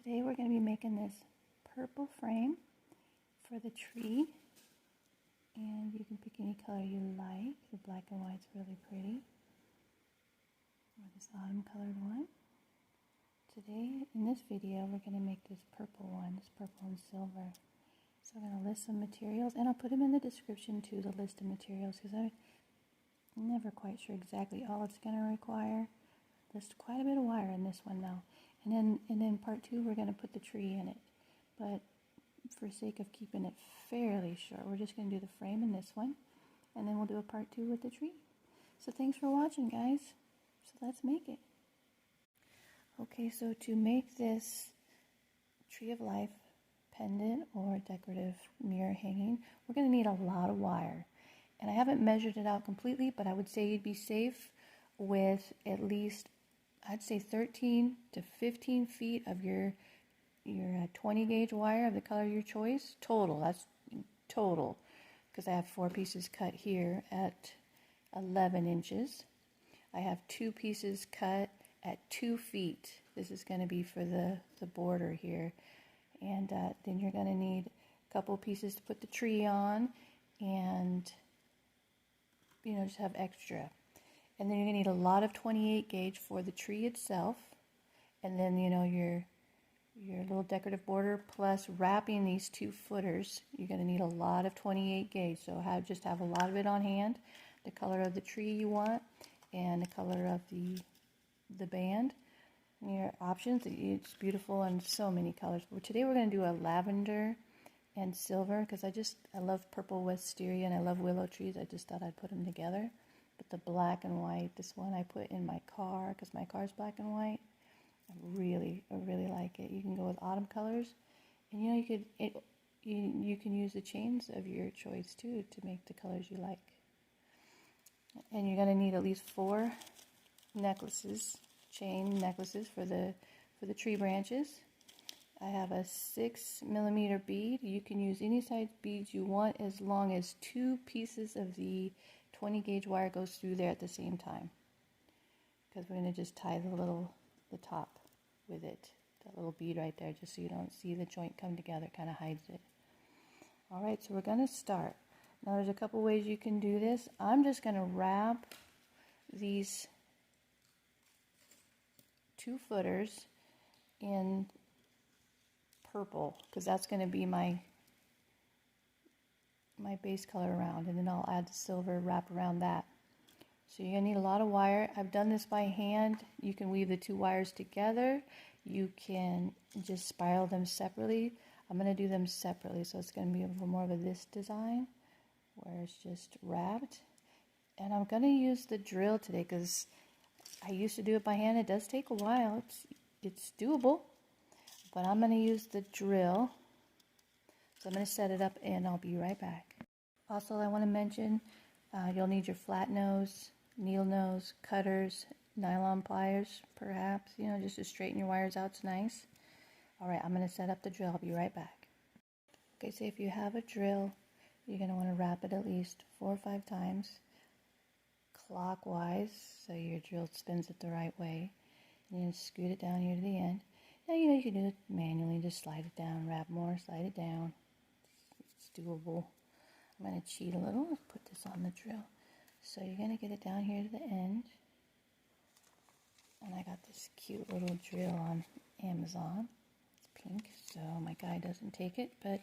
Today we're going to be making this purple frame for the tree, and you can pick any color you like. The black and white's really pretty, or this autumn colored one. Today in this video we're going to make this purple one, this purple and silver. So I'm going to list some materials, and I'll put them in the description too, the list of materials, because I'm never quite sure exactly all it's going to require. There's quite a bit of wire in this one though. And then part two, we're going to put the tree in it. But for sake of keeping it fairly short, we're just going to do the frame in this one. And then we'll do a part two with the tree. So thanks for watching, guys. So let's make it. Okay, so to make this tree of life pendant or decorative mirror hanging, we're going to need a lot of wire. And I haven't measured it out completely, but I would say you'd be safe with at least, I'd say 13 to 15 feet of your 20 gauge wire of the color of your choice. Total, that's total. Because I have 4 pieces cut here at 11 inches. I have 2 pieces cut at 2 feet. This is going to be for the border here. And then you're going to need a couple pieces to put the tree on, and just have extra. And then you're going to need a lot of 28 gauge for the tree itself. And then, your little decorative border, plus wrapping these 2 footers, you're going to need a lot of 28 gauge. So just have a lot of it on hand. The color of the tree you want, and the color of the band. And your options, it's beautiful in so many colors. But today we're going to do a lavender and silver, because I love purple wisteria and I love willow trees. I just thought I'd put them together. But the black and white, this one I put in my car because my car's black and white. I really like it. You can go with autumn colors, and you can use the chains of your choice too to make the colors you like. And you're going to need at least 4 necklaces, chain necklaces for the tree branches. I have a 6mm bead. You can use any size beads you want as long as 2 pieces of the 20 gauge wire goes through there at the same time, because we're going to just tie the top with it, that little bead right there, just so you don't see the joint come together. It kind of hides it. Alright, so we're going to start. Now there's a couple ways you can do this. I'm just going to wrap these 2 footers in purple, because that's going to be my base color around, and then I'll add the silver wrap around that. So you're going to need a lot of wire. I've done this by hand. You can weave the 2 wires together. You can just spiral them separately. I'm going to do them separately, so it's going to be a little more of this design where it's just wrapped. And I'm going to use the drill today because I used to do it by hand. It does take a while. It's doable, but I'm going to use the drill. So I'm going to set it up and I'll be right back. Also, I want to mention you'll need your flat nose, needle nose, cutters, nylon pliers perhaps, just to straighten your wires out. It's nice. Alright, I'm going to set up the drill. I'll be right back. Okay, so if you have a drill, you're going to want to wrap it at least 4 or 5 times clockwise, so your drill spins it the right way. And then scoot it down here to the end. Now, you can do it manually. Just slide it down, wrap more, slide it down. It's doable. I'm going to cheat a little. Let's put this on the drill. So you're going to get it down here to the end. And I got this cute little drill on Amazon. It's pink, so my guy doesn't take it, but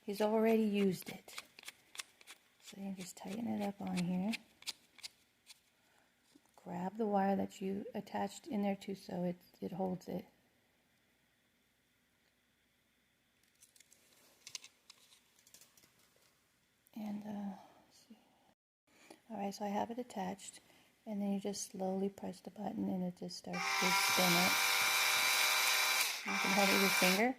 he's already used it. So you just tighten it up on here. Grab the wire that you attached in there too, so it holds it. And let's see. Alright, so I have it attached, and then you just slowly press the button and it just starts to spin it. You can hold it with your finger.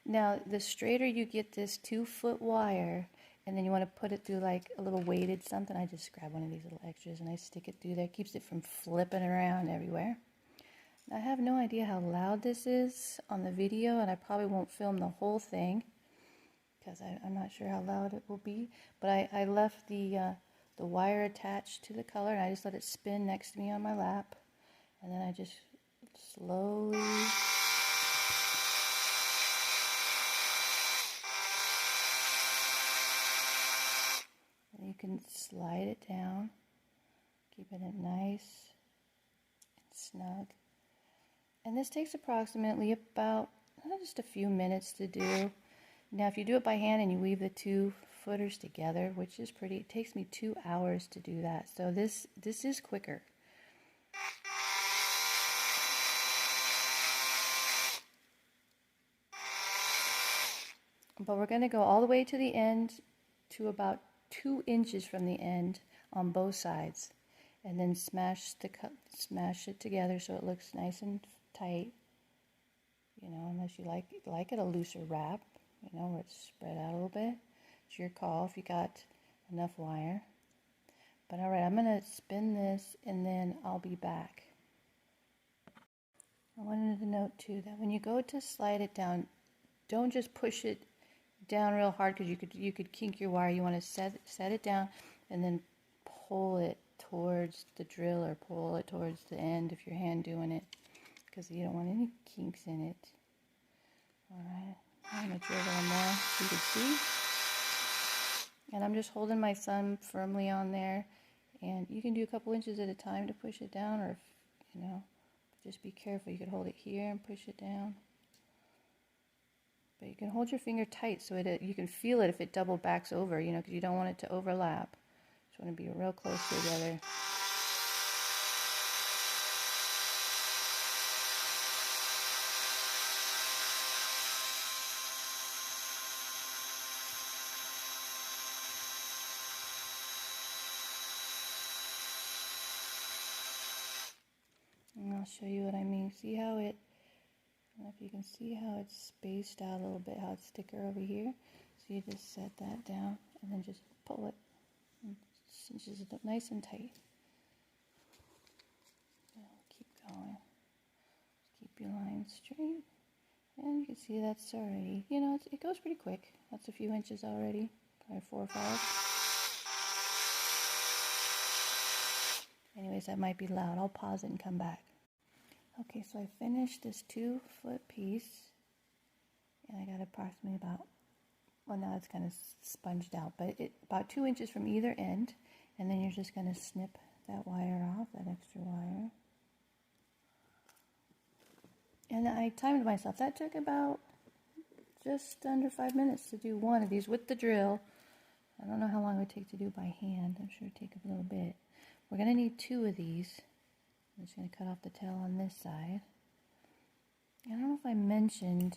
Now, the straighter you get this 2-foot wire, and then you want to put it through like a little weighted something. I just grab one of these little extras and I stick it through there. It keeps it from flipping around everywhere. I have no idea how loud this is on the video, and I probably won't film the whole thing because I'm not sure how loud it will be. But I left the wire attached to the color, and I just let it spin next to me on my lap. And then I just slowly can slide it down, keeping it nice and snug. And this takes approximately about just a few minutes to do. Now, if you do it by hand and you weave the 2 footers together, which is pretty, it takes me 2 hours to do that. So this is quicker. But we're going to go all the way to the end, to about 2 inches from the end on both sides, and then smash it together so it looks nice and tight. You know, unless you like it a looser wrap, you know, where it's spread out a little bit. It's your call if you got enough wire. But all right, I'm gonna spin this and then I'll be back. I wanted to note too that when you go to slide it down, don't just push it down real hard, because you could kink your wire. You want to set it down and then pull it towards the drill, or pull it towards the end if you're hand doing it, because you don't want any kinks in it. Alright, I'm going to drill on there so you can see. And I'm just holding my thumb firmly on there, and you can do a couple inches at a time to push it down, or if, you know, just be careful. You could hold it here and push it down. But you can hold your finger tight so you can feel it if it double backs over, you know, because you don't want it to overlap. Just want to be real close together. And I'll show you what I mean. See how it, I don't know if you can see how it's spaced out a little bit, how it's thicker over here. So you just set that down and then just pull it. And cinches it up nice and tight. Keep going. Just keep your line straight. And you can see that's already, you know, it goes pretty quick. That's a few inches already, probably 4 or 5. Anyways, that might be loud. I'll pause it and come back. Okay, so I finished this 2-foot piece, and I got approximately about, well, now it's kind of sponged out, but about 2 inches from either end, and then you're just going to snip that wire off, that extra wire. And I timed myself. That took about just under 5 minutes to do one of these with the drill. I don't know how long it would take to do by hand. I'm sure it would take a little bit. We're going to need 2 of these. I'm just going to cut off the tail on this side. I don't know if I mentioned,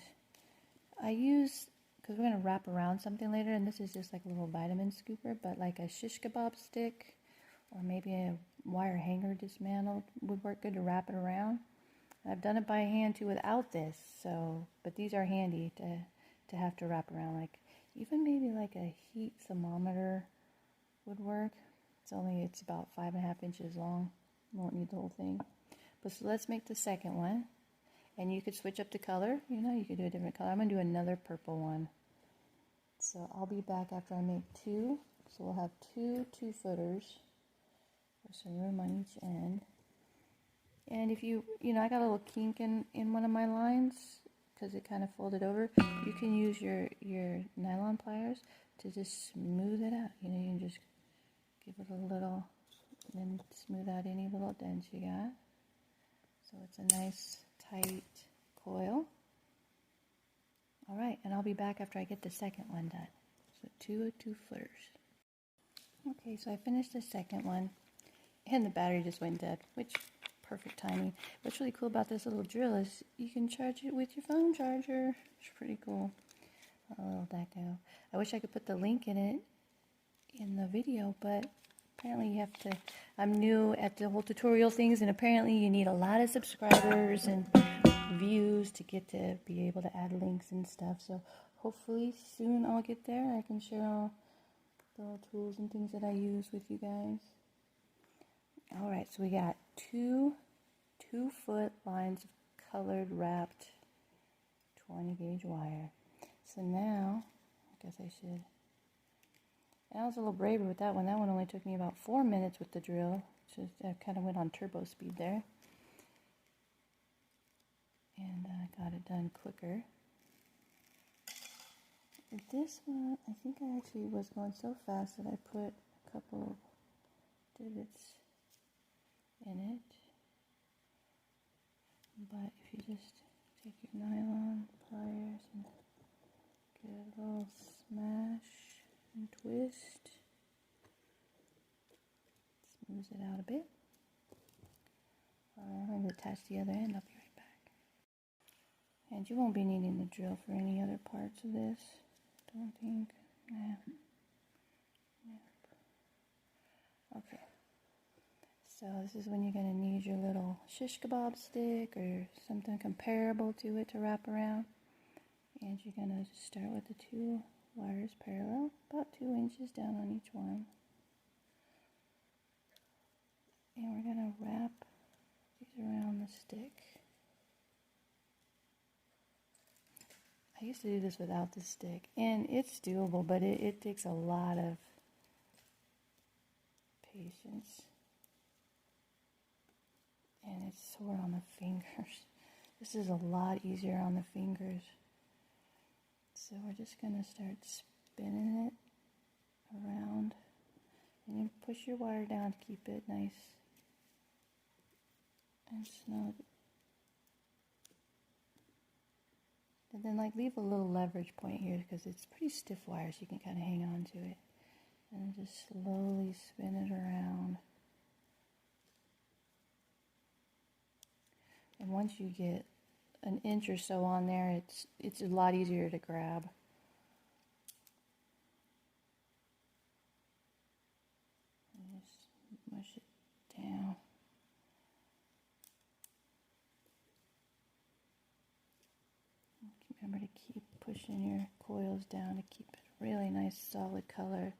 I use, because we're going to wrap around something later, and this is just like a little vitamin scooper, but like a shish kebab stick, or maybe a wire hanger dismantled would work good to wrap it around. I've done it by hand too without this, so, but these are handy to have to wrap around. Like, even maybe like a heat thermometer would work. It's about 5.5 inches long. Won't need the whole thing. But so let's make the second one. And you could switch up the color. You know, you could do a different color. I'm going to do another purple one. So I'll be back after I make 2. So we'll have 2 2-footers. There's some room on each end. And if you know, I got a little kink in one of my lines because it kind of folded over. You can use your nylon pliers to just smooth it out. You know, you can just give it a little, and then smooth out any little dents you got. So it's a nice tight coil. All right, and I'll be back after I get the second one done. So 2 2-footers. Okay, so I finished the second one, and the battery just went dead, which perfect timing. What's really cool about this little drill is you can charge it with your phone charger. It's pretty cool. A little deco. I wish I could put the link in it in the video, but apparently you have to, I'm new at the whole tutorial things, and apparently you need a lot of subscribers and views to get to be able to add links and stuff. So hopefully soon I'll get there. I can share all the little tools and things that I use with you guys. Alright, so we got 2 2-foot lines of colored wrapped 20 gauge wire. So now, I guess I should, I was a little braver with that one. That one only took me about 4 minutes with the drill. So I kind of went on turbo speed there. And I got it done quicker. This one, I think I actually was going so fast that I put a couple of divots in it. But if you just take your nylon pliers and give it a little smash and twist, smooths it out a bit. I'm going to attach the other end. I'll be right back. And you won't be needing the drill for any other parts of this, don't think. Yeah. Okay. So this is when you're going to need your little shish kebab stick or something comparable to it to wrap around. And you're going to start with the 2 wires parallel, about 2 inches down on each one. And we're going to wrap these around the stick. I used to do this without the stick, and it's doable, but it takes a lot of patience. And it's sore on the fingers. This is a lot easier on the fingers. So we're just going to start spinning it around. And then push your wire down to keep it nice and snug. And then leave a little leverage point here because it's pretty stiff wire, so you can kind of hang on to it. And just slowly spin it around. And once you get an inch or so on there, it's a lot easier to grab. And just mush it down. Remember to keep pushing your coils down to keep it really nice solid color.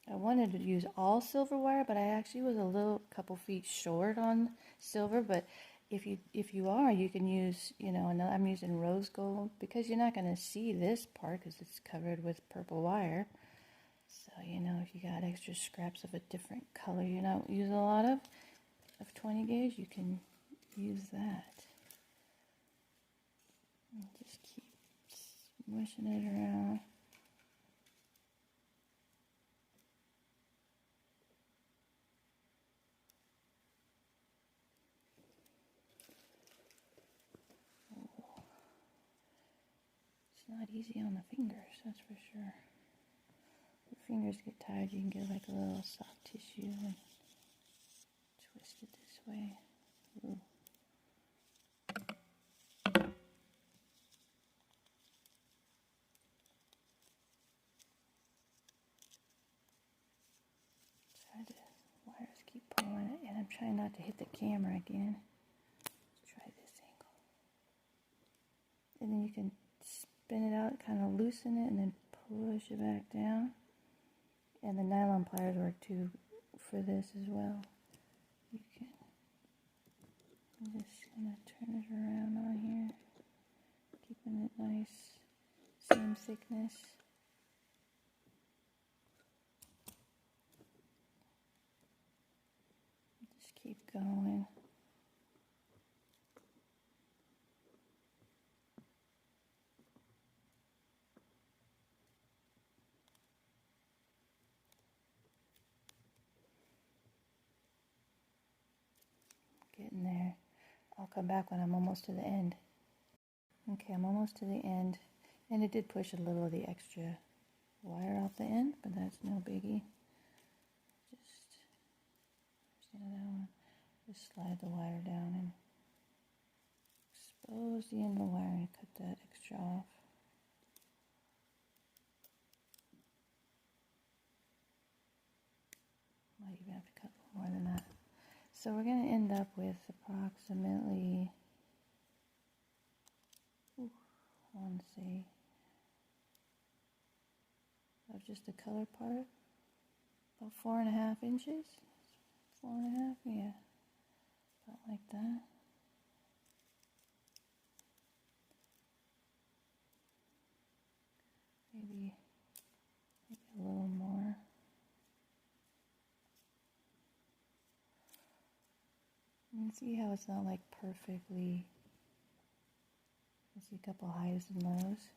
I wanted to use all silver wire, but I actually was a couple feet short on silver. But if you are, you can use, I'm using rose gold because you're not going to see this part because it's covered with purple wire. So, if you got extra scraps of a different color you don't use a lot of 20 gauge, you can use that. And just keep smushing it around. It's not easy on the fingers, that's for sure. If your fingers get tired, you can get a little soft tissue and twist it this way. Ooh. Wires keep pulling it, and I'm trying not to hit the camera again. Let's try this angle. And then you can spin it out, kind of loosen it, and then push it back down. And the nylon pliers work too for this as well. You can, I'm just going to turn it around on here, keeping it nice, same thickness. Just keep going. Getting there. I'll come back when I'm almost to the end. Okay, I'm almost to the end, and it did push a little of the extra wire off the end, but that's no biggie. Just slide the wire down and expose the end of the wire and cut that extra off. Might even have to cut a little more than that. So we're going to end up with approximately, I want to say, of just the color part, about 4.5 inches. 4.5, yeah, about like that. Maybe a little more. You can see how it's not perfectly. You see a couple highs and lows.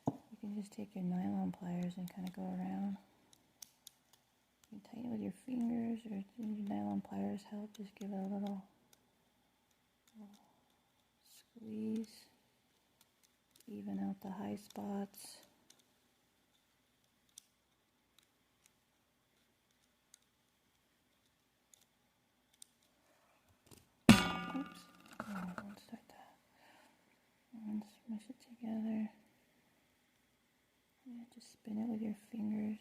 You can just take your nylon pliers and kind of go around. You can tighten it with your fingers, or your nylon pliers help. Just give it a little squeeze, even out the high spots. Oops, oh, don't start that. And smush it together. Yeah, just spin it with your fingers.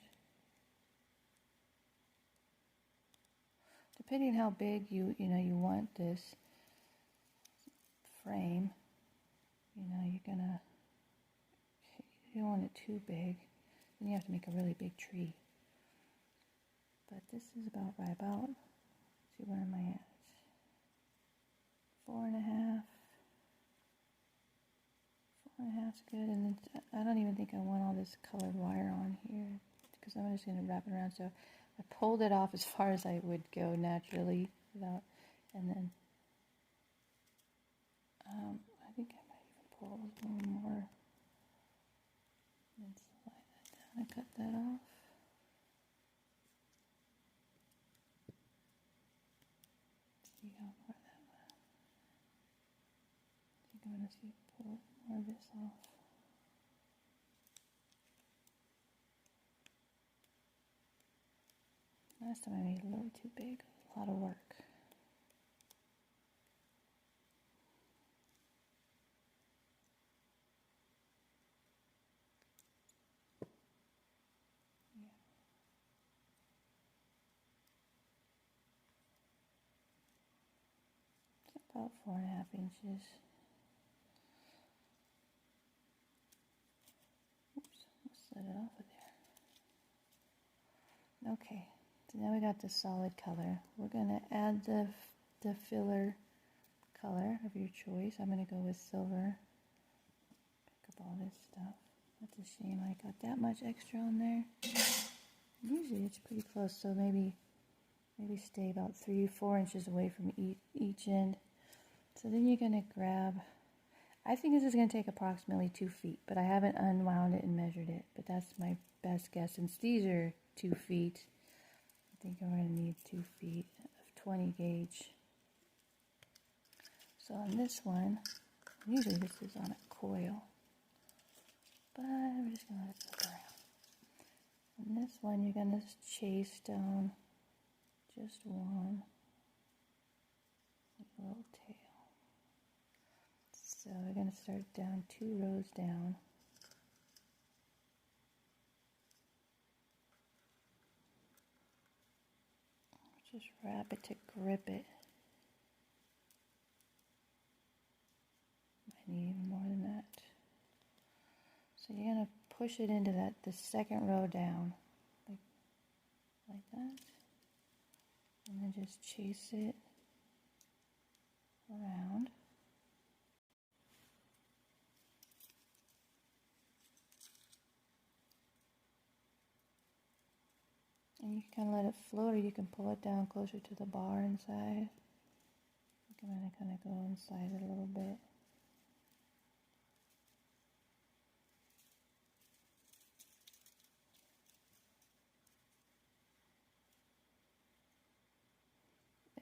Depending on how big you want this frame, you don't want it too big. Then you have to make a really big tree. But this is about right. Let's see, where am I at? 4.5. 4.5's good. And then I don't even think I want all this colored wire on here, because I'm just going to wrap it around. So I pulled it off as far as I would go naturally without, and then I think I might even pull a little more and slide that down and cut that off. See how far that went. I think I'm going to pull more of this off. Last time I made it a little too big, a lot of work. About 4.5 inches. Oops, let's set it off of there. Okay, so now we got the solid color. We're going to add the filler color of your choice. I'm going to go with silver. Pick up all this stuff. That's a shame I got that much extra on there. Usually it's pretty close, so maybe stay about 3-4 inches away from each end. So then you're going to grab, I think this is going to take approximately 2 feet, but I haven't unwound it and measured it, but that's my best guess. Since these are 2 feet, I think I'm going to need 2 feet of 20 gauge. So on this one, usually this is on a coil, but we're just going to let it flip around. On this one, you're going to chase down just one little tail. So we're going to start down 2 rows down. Just wrap it to grip it. Might need even more than that. So you're going to push it into the second row down, like that. And then just chase it around. And you can kind of let it float, or you can pull it down closer to the bar inside. I'm going to kind of go inside it a little bit.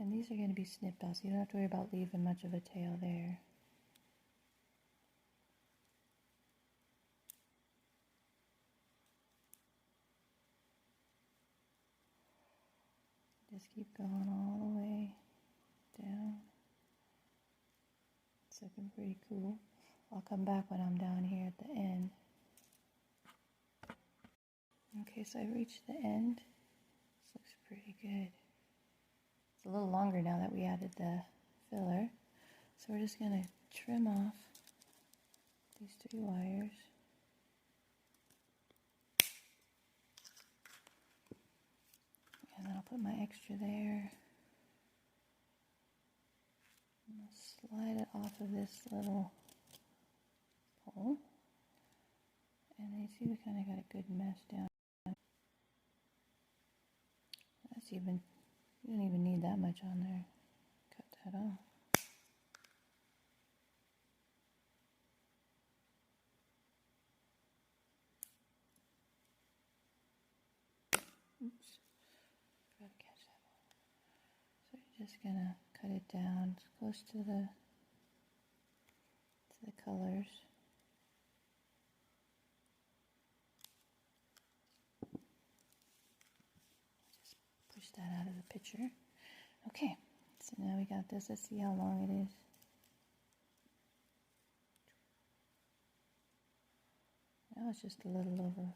And these are going to be snipped out, so you don't have to worry about leaving much of a tail there. Just keep going all the way down. It's looking pretty cool. I'll come back when I'm down here at the end. Okay, so I reached the end. This looks pretty good. It's a little longer now that we added the filler. So we're just going to trim off these 3 wires. And then I'll put my extra there. And I'll slide it off of this little pole. And then you see we kind of got a good mesh down. You don't even need that much on there. Cut that off. Oops. just gonna cut it down close to the colors. Just push that out of the picture. Okay, so now we got this. Let's see how long it is. Now it's just a little over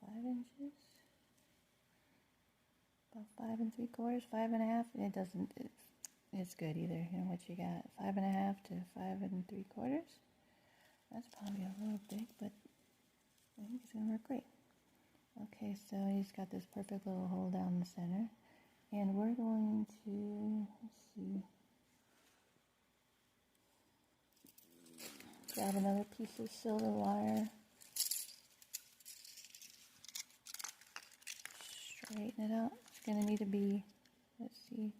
5 inches. About 5 3/4, 5 1/2. It doesn't, it's good either. You know what you got, 5 1/2 to 5 3/4. That's probably a little big, but I think it's gonna work great. Okay, so he's got this perfect little hole down the center. And we're going to, let's see, grab another piece of silver wire, straighten it out. It's going to need to be, let's see,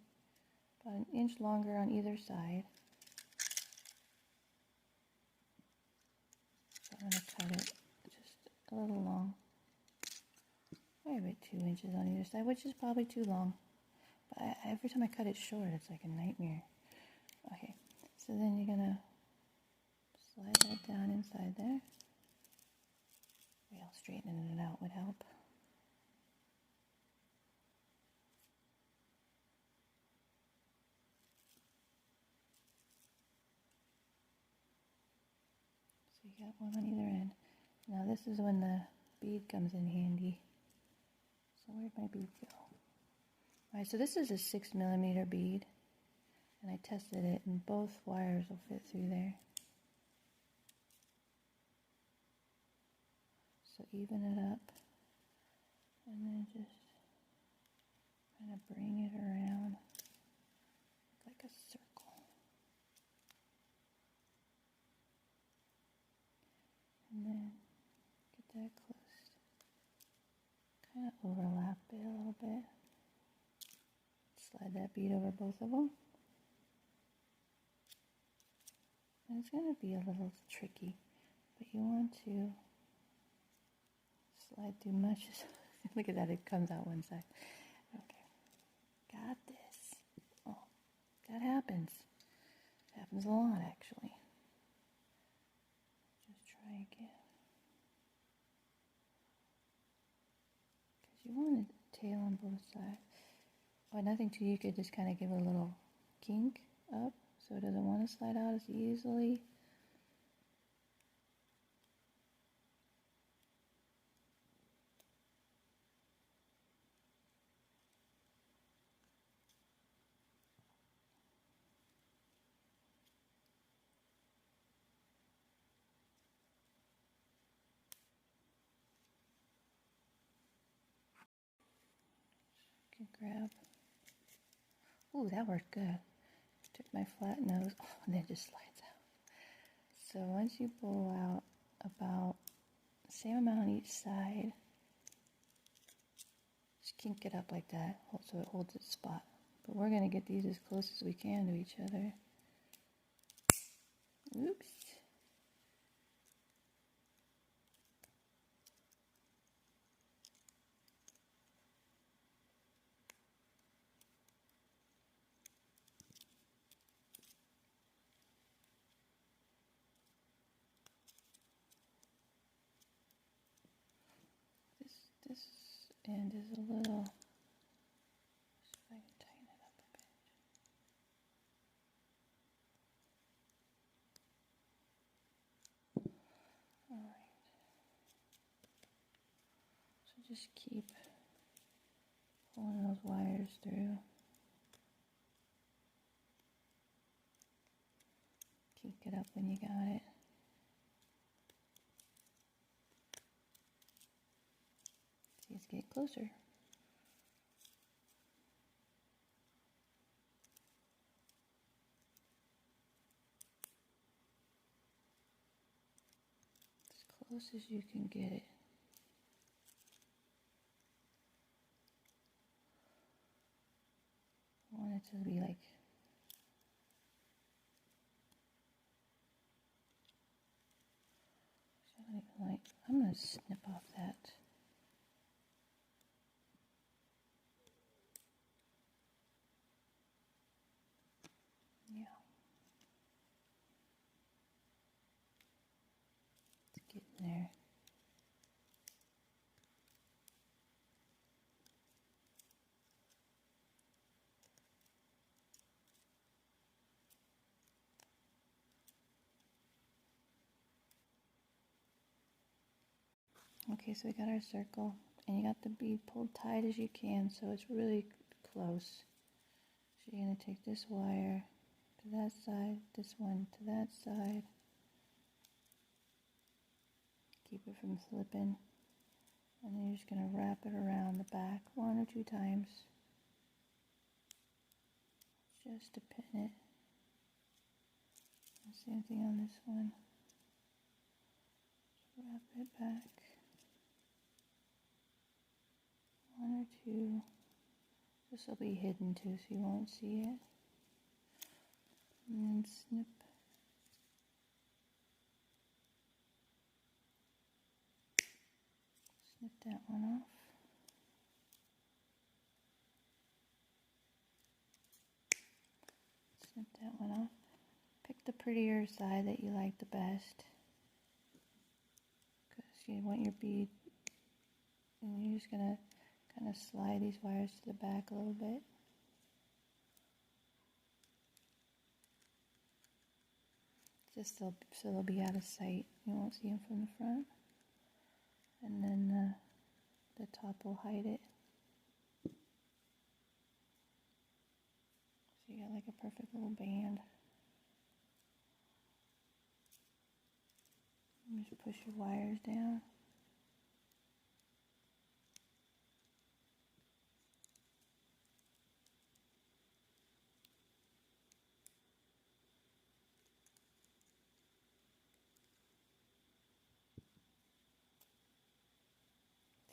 about 1 inch longer on either side. So I'm going to cut it just a little long, maybe 2 inches on either side, which is probably too long. But every time I cut it short, it's like a nightmare. Okay, so then you're going to slide that down inside there. Well, straightening it out would help. So you got one on either end. Now this is when the bead comes in handy. So where'd my bead go? Alright, so this is a 6mm bead. And I tested it and both wires will fit through there. So even it up, and then just kind of bring it around like a circle. And then get that close. Kind of overlap it a little bit. Slide that bead over both of them. And it's going to be a little tricky, but you want to slide through much. Look at that, it comes out one side. Okay, got this. Oh, that happens. Happens a lot, actually. Just try again. Because you want a tail on both sides. Oh, nothing too, you could just kind of give it a little kink up so it doesn't want to slide out as easily. You can grab. Ooh, that worked good. Took my flat nose, oh, and then it just slides out. So once you pull out about the same amount on each side, just kink it up like that so it holds its spot. But we're going to get these as close as we can to each other. Oops. This end is a little, see if I can tighten it up a bit. Alright. So just keep pulling those wires through. Kink it up when you got it. See, it's getting closer. As close as you can get it. I want it to be like I'm going to snip off that. There. Okay, so we got our circle, and you got the bead pulled tight as you can, so it's really close. So you're going to take this wire to that side, this one to that side. Keep it from slipping. And then you're just going to wrap it around the back 1 or 2 times. Just to pin it. Same thing on this one. Just wrap it back. 1 or 2. This will be hidden too, so you won't see it. And then snip. Snip that one off. Snip that one off. Pick the prettier side that you like the best, because you want your bead, and you're just going to kind of slide these wires to the back a little bit. Just so they'll be out of sight. You won't see them from the front. And then the top will hide it. So you got like a perfect little band. And just push your wires down.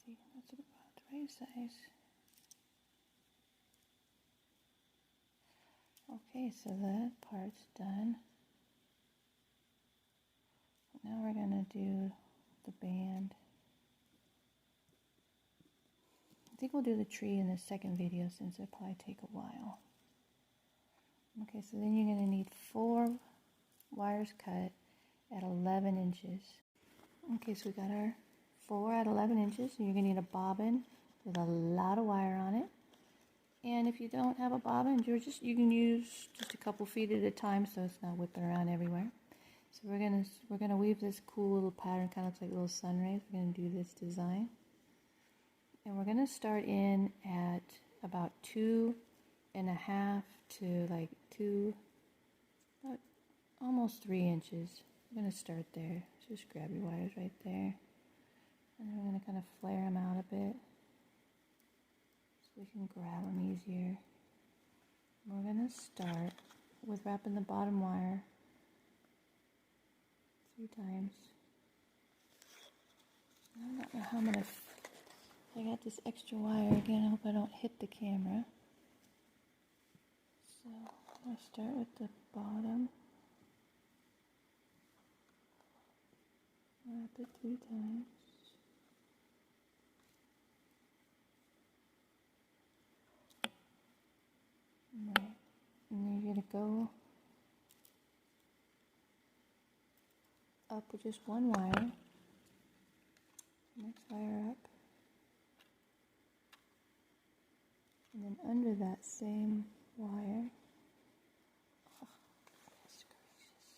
See, that's about the right size. Okay, so that part's done. Now we're going to do the band. I think we'll do the tree in the second video since it'll probably take a while. Okay, so then you're going to need 4 wires cut at 11 inches. Okay, so we got our 4 at 11 inches. So you're going to need a bobbin with a lot of wire on it. And if you don't have a bobbin, you can use just a couple feet at a time so it's not whipping around everywhere. So we're gonna weave this cool little pattern, kind of looks like little sun rays. We're gonna do this design, and we're gonna start in at about 2.5 to like about almost 3 inches. We're gonna start there. So just grab your wires right there, and then we're gonna kind of flare them out a bit so we can grab them easier. We're gonna start with wrapping the bottom wire 3 times. I don't know how I'm gonna. I got this extra wire again. I hope I don't hit the camera. So I'm gonna start with the bottom. Wrap it 3 times. Right. And then you're gonna go up with just 1 wire. Next wire up. And then under that same wire. Oh, goodness gracious.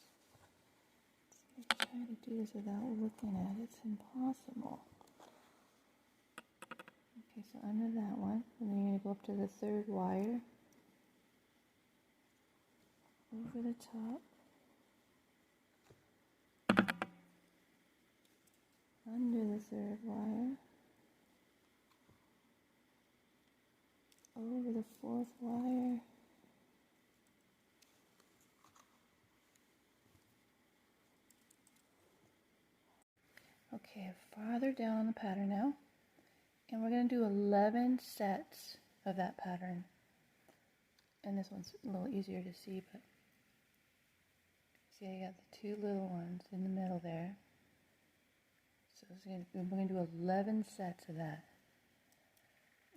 See, I try to do this without looking at it. It's impossible. Okay, so under that one. And then you're going to go up to the 3rd wire. Over the top. Under the 3rd wire. Over the 4th wire. Okay, farther down the pattern now. And we're going to do 11 sets of that pattern. And this one's a little easier to see, but see, I got the 2 little ones in the middle there. So we're going to do 11 sets of that.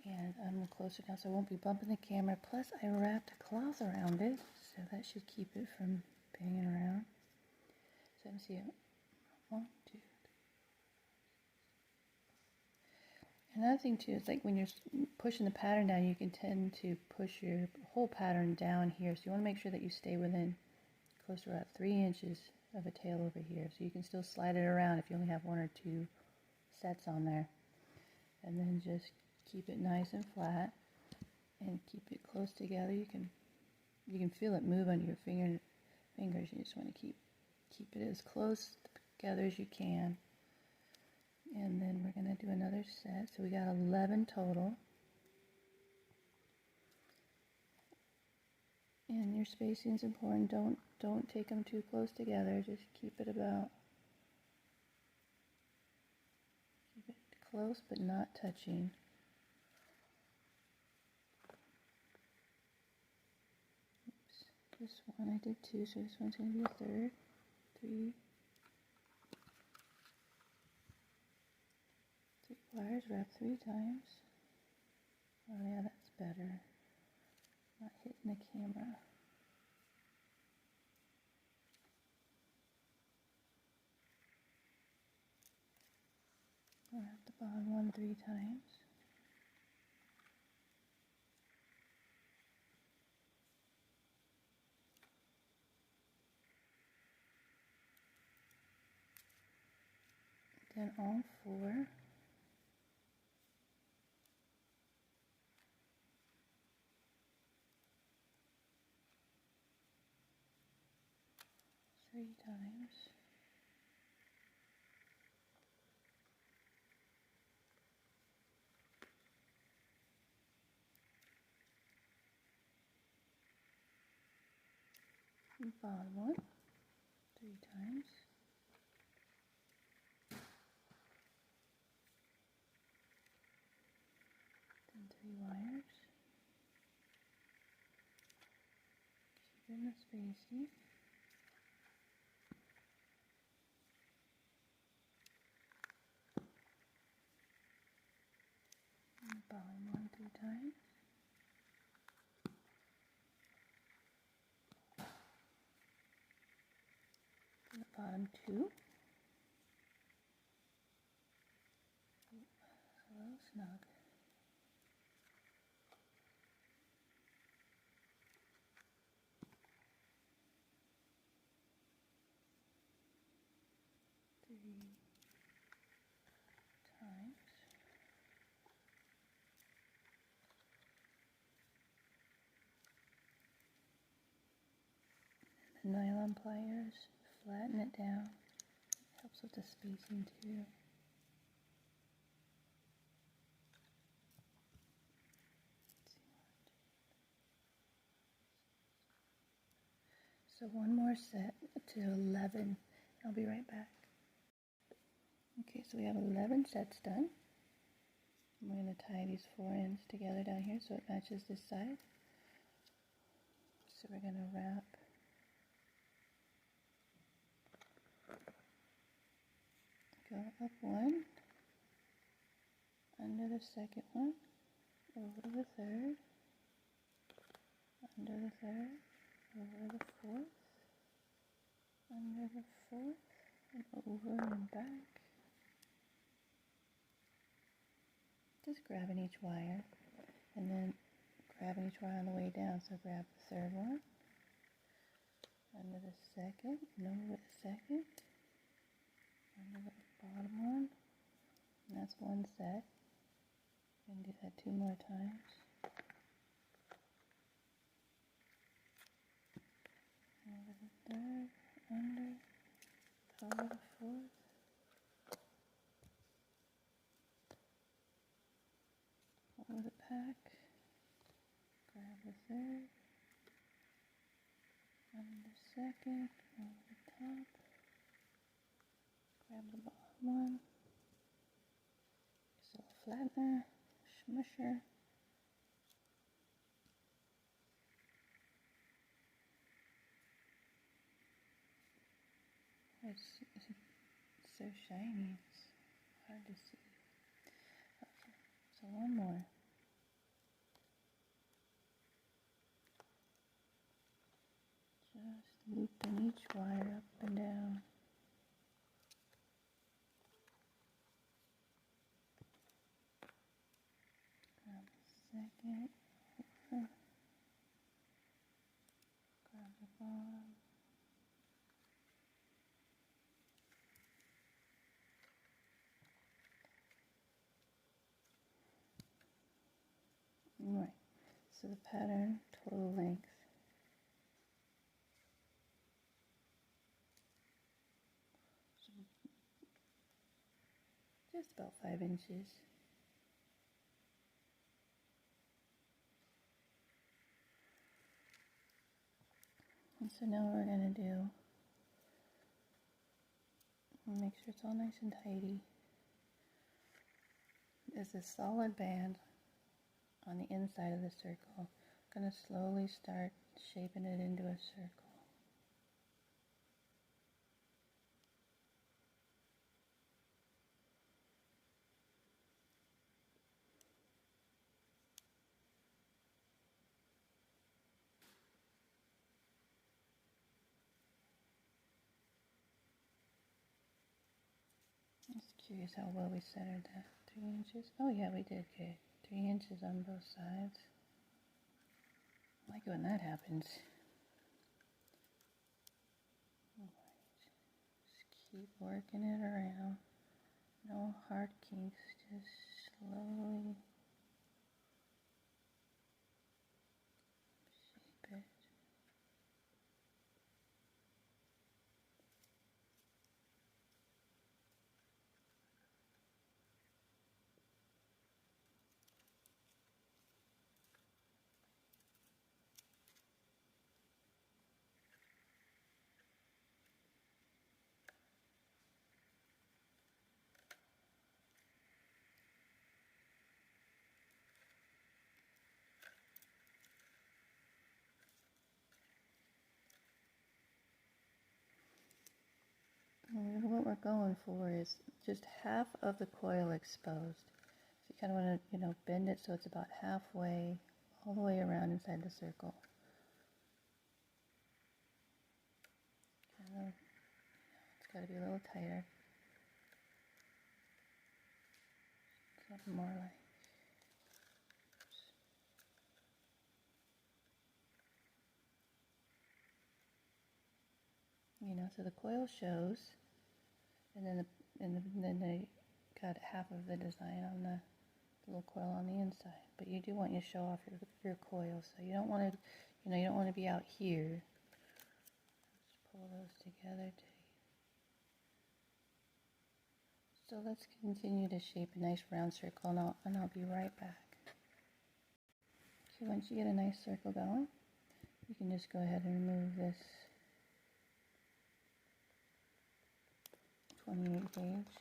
And I'm closer now, so I won't be bumping the camera. Plus, I wrapped a cloth around it, so that should keep it from banging around. So let me see it. 1, 2, 3, Another thing too is like when you're pushing the pattern down, you can tend to push your whole pattern down here. So you want to make sure that you stay within close to about 3 inches of a tail over here. So you can still slide it around if you only have 1 or 2 sets on there. And then just keep it nice and flat and keep it close together. You can feel it move under your fingers. You just want to keep it as close together as you can. And then we're going to do another set. So we got 11 total. And your spacing is important. Don't take them too close together. Just keep it close but not touching. Oops. This one I did 2, so this one's going to be a third. 3 wires, wrap 3 times. Oh yeah, that's better. Not hitting the camera. Wrap the bottom one 3 times. Then all 4. Three times. And bottom one 3 times. Then 3 wires. Keeping the spacing. And bottom one 3 times. And the bottom 2. It's a little snug. Three times. The nylon pliers, flatten it down. It helps with the spacing too. So one more set to 11. I'll be right back. Okay, so we have 11 sets done. I'm going to tie these 4 ends together down here so it matches this side. So we're going to wrap go up 1, under the second one, over the third, under the third, over the fourth, under the fourth, and over and back. Just grabbing each wire, and then grabbing each wire on the way down. So grab the third one, under the second, and over the second, under the bottom one, and that's one set. You can do that 2 more times. Over the third, under, over the fourth, over the pack, grab the third, under the second, over the top, grab the bottom one, just a little flattener, smusher. It's so shiny, it's hard to see. Okay, so one more. Just looping each wire up and down. second, over, grab the bob. Right, so the pattern total length just about 5 inches. And so now what we're going to do, make sure it's all nice and tidy, is a solid band on the inside of the circle. I'm going to slowly start shaping it into a circle. Just curious how well we centered that. 3 inches? Oh yeah, we did good. 3 inches on both sides. I like it when that happens. Alright. Just keep working it around. No hard kinks, just slowly shape it. What we're going for is just half of the coil exposed. So you kind of want to, bend it so it's about halfway, all the way around inside the circle. Kind of, it's got to be a little tighter. Something more like. So the coil shows, and then they got half of the design on the little coil on the inside. But you do want you to show off your coil, so you don't want to, you don't want to be out here. Just pull those together. So let's continue to shape a nice round circle, and I'll be right back. Okay, once you get a nice circle going, you can just go ahead and remove this 28 gauge.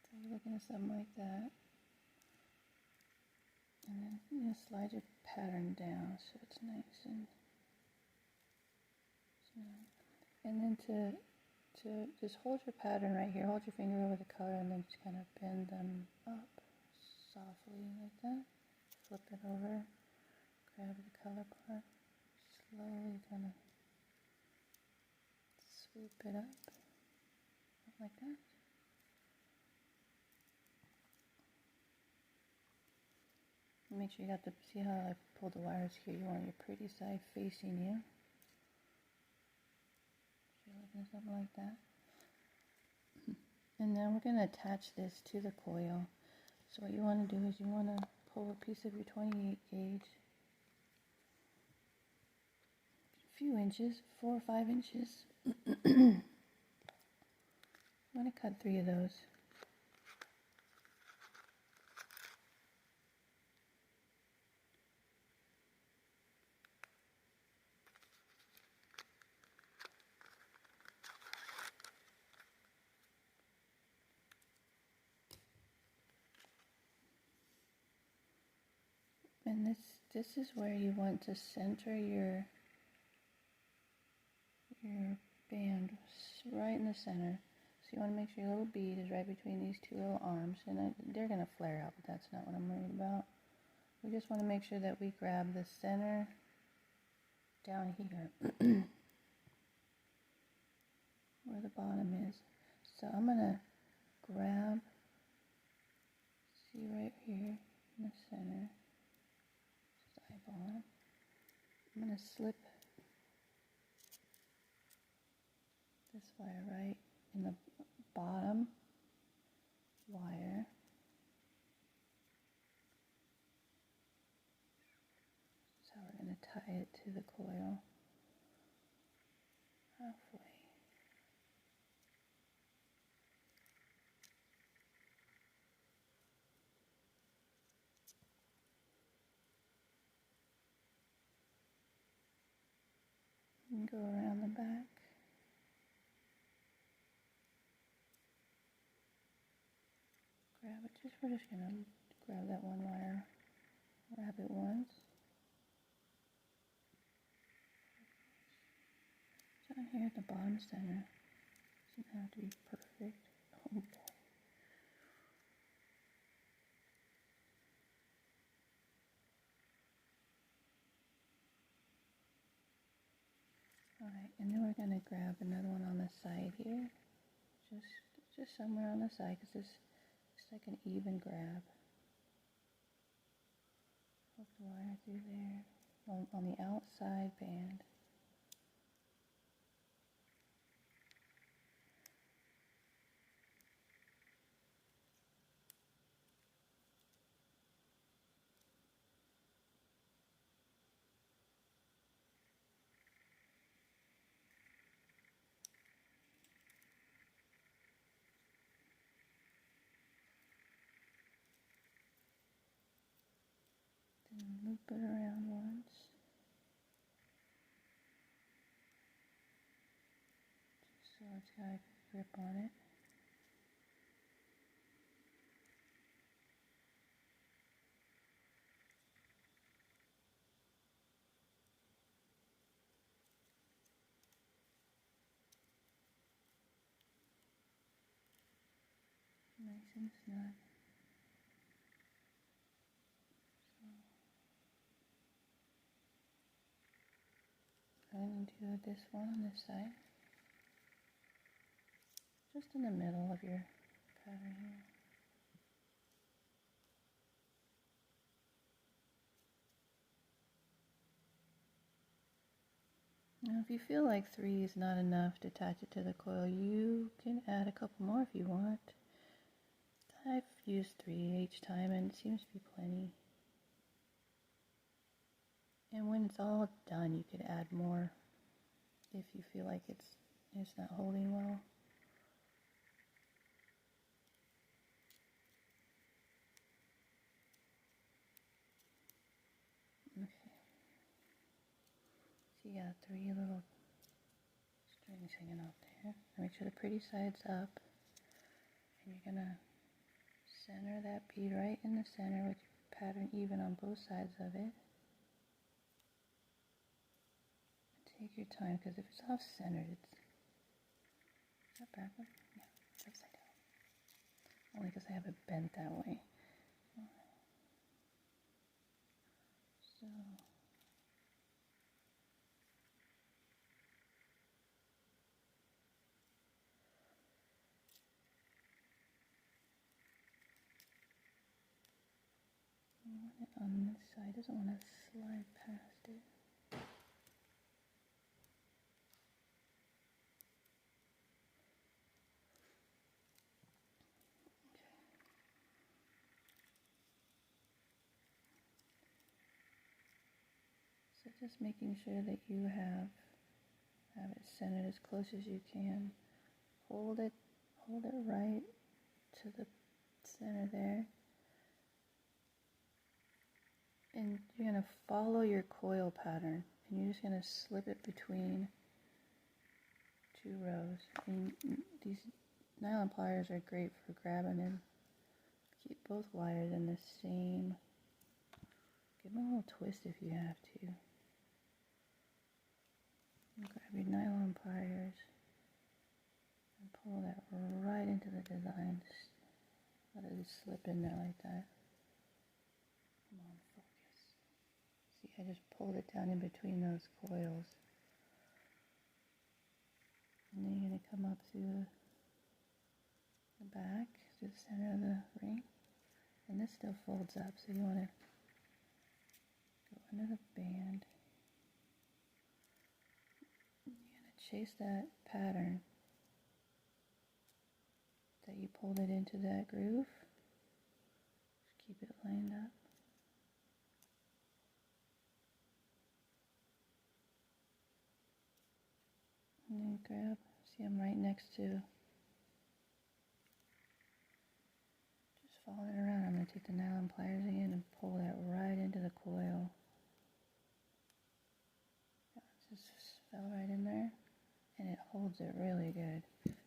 So you're looking at something like that. And then slide your pattern down so it's nice and snug. And then to just hold your pattern right here, hold your finger over the color and then just kind of bend them up softly like that. Flip it over, grab the color part, slowly kind of swoop it up like that. Make sure you got see how I pulled the wires here, you want your pretty side facing you. So you're looking at something like that. And then we're going to attach this to the coil. So what you want to do is you want to pull a piece of your 28 gauge, a few inches, 4 or 5 inches. I'm going to cut 3 of those. And this is where you want to center your band right in the center. So you want to make sure your little bead is right between these 2 little arms, and they're going to flare out, but that's not what I'm worried about. We just want to make sure that we grab the center down here where the bottom is. So I'm going to grab, see right here in the center, just eyeball it. I'm going to slip this wire right in the bottom wire. That's how we're going to tie it to the coil halfway. And go around the back. Grab it. We're just going to grab that one wire, wrap it once. Down here at the bottom center. Doesn't have to be perfect. Oh boy. Alright, and then we're going to grab another one on the side here. Just somewhere on the side, because it's like an even grab. Hook the wire through there on the outside band. Then loop it around once. Just so it's got a grip on it. Nice and snug. I'm going to do this one on this side. Just in the middle of your pattern here. Now if you feel like 3 is not enough to attach it to the coil, you can add a couple more if you want. I've used 3 each time and it seems to be plenty. And when it's all done, you could add more if you feel like it's not holding well. Okay. So you got 3 little strings hanging out there. Make sure the pretty side's up. And you're gonna center that bead right in the center with your pattern even on both sides of it. Take your time, because if it's off-centered, is that backward? Yeah, it's upside down. Only because I have it bent that way. So, I want it on this side. Doesn't want to slide past it. So just making sure that you have it centered as close as you can. Hold it right to the center there. And you're going to follow your coil pattern. And you're just going to slip it between 2 rows. And these nylon pliers are great for grabbing and keep both wires in the same. Give them a little twist if you have to. And grab your nylon pliers and pull that right into the design. Just let it slip in there like that. Come on, focus. See I just pulled it down in between those coils. And then you're going to come up through the back, through the center of the ring. And this still folds up, so you want to go under the band. You're going to chase that pattern that you pulled it into that groove. Just keep it lined up. And then grab, see I'm right next to, just follow it around. I'm going to take the nylon pliers again and pull that right into the coil. Just fell right in there, and it holds it really good.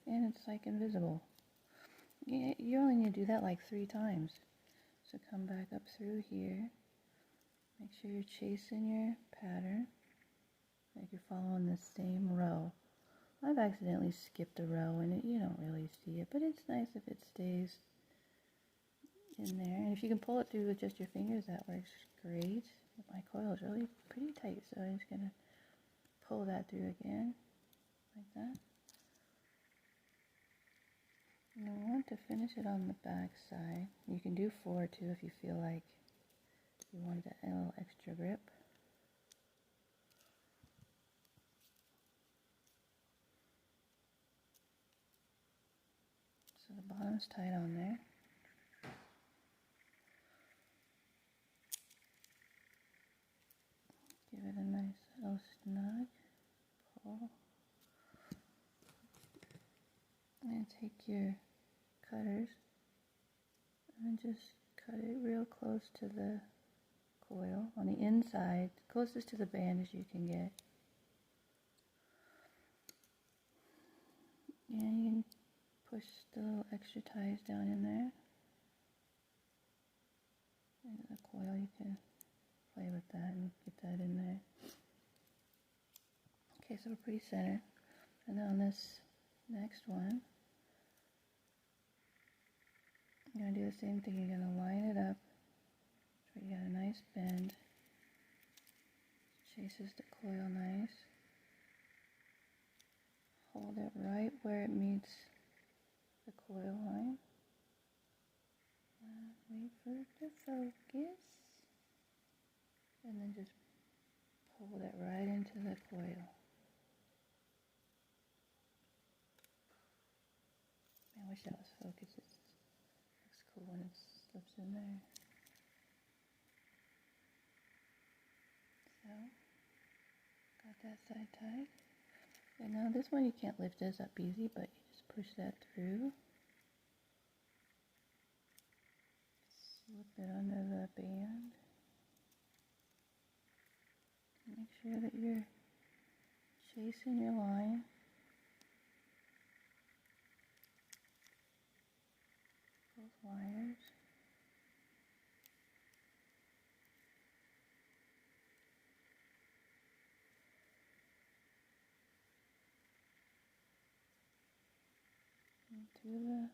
And it's like invisible. You only need to do that like 3 times. So come back up through here. Make sure you're chasing your pattern, like you're following the same row. I've accidentally skipped a row and you don't really see it, but it's nice if it stays in there. And if you can pull it through with just your fingers, that works great. But my coil is really pretty tight, so I'm just going to pull that through again, like that. And I want to finish it on the back side. You can do 4 too if you feel like you want a little extra grip. So the bottom's tight on there. Give it a nice little snug pull. And take your cutters and just cut it real close to the coil on the inside, closest to the band as you can get. And you can push the little extra ties down in there. And the coil, you can play with that and get that in there. Okay, so we're pretty centered. And then on this next one, you're going to do the same thing. You're going to line it up so you got a nice bend. Chases the coil nice. Hold it right where it meets the coil line. Wait for it to focus. And then just pull it right into the coil. I wish that was focused. It looks cool when it slips in there. So, got that side tied. And now this one you can't lift this up easy, but you just push that through. Slip it under the band. Make sure that you're chasing your line. Both wires. Into the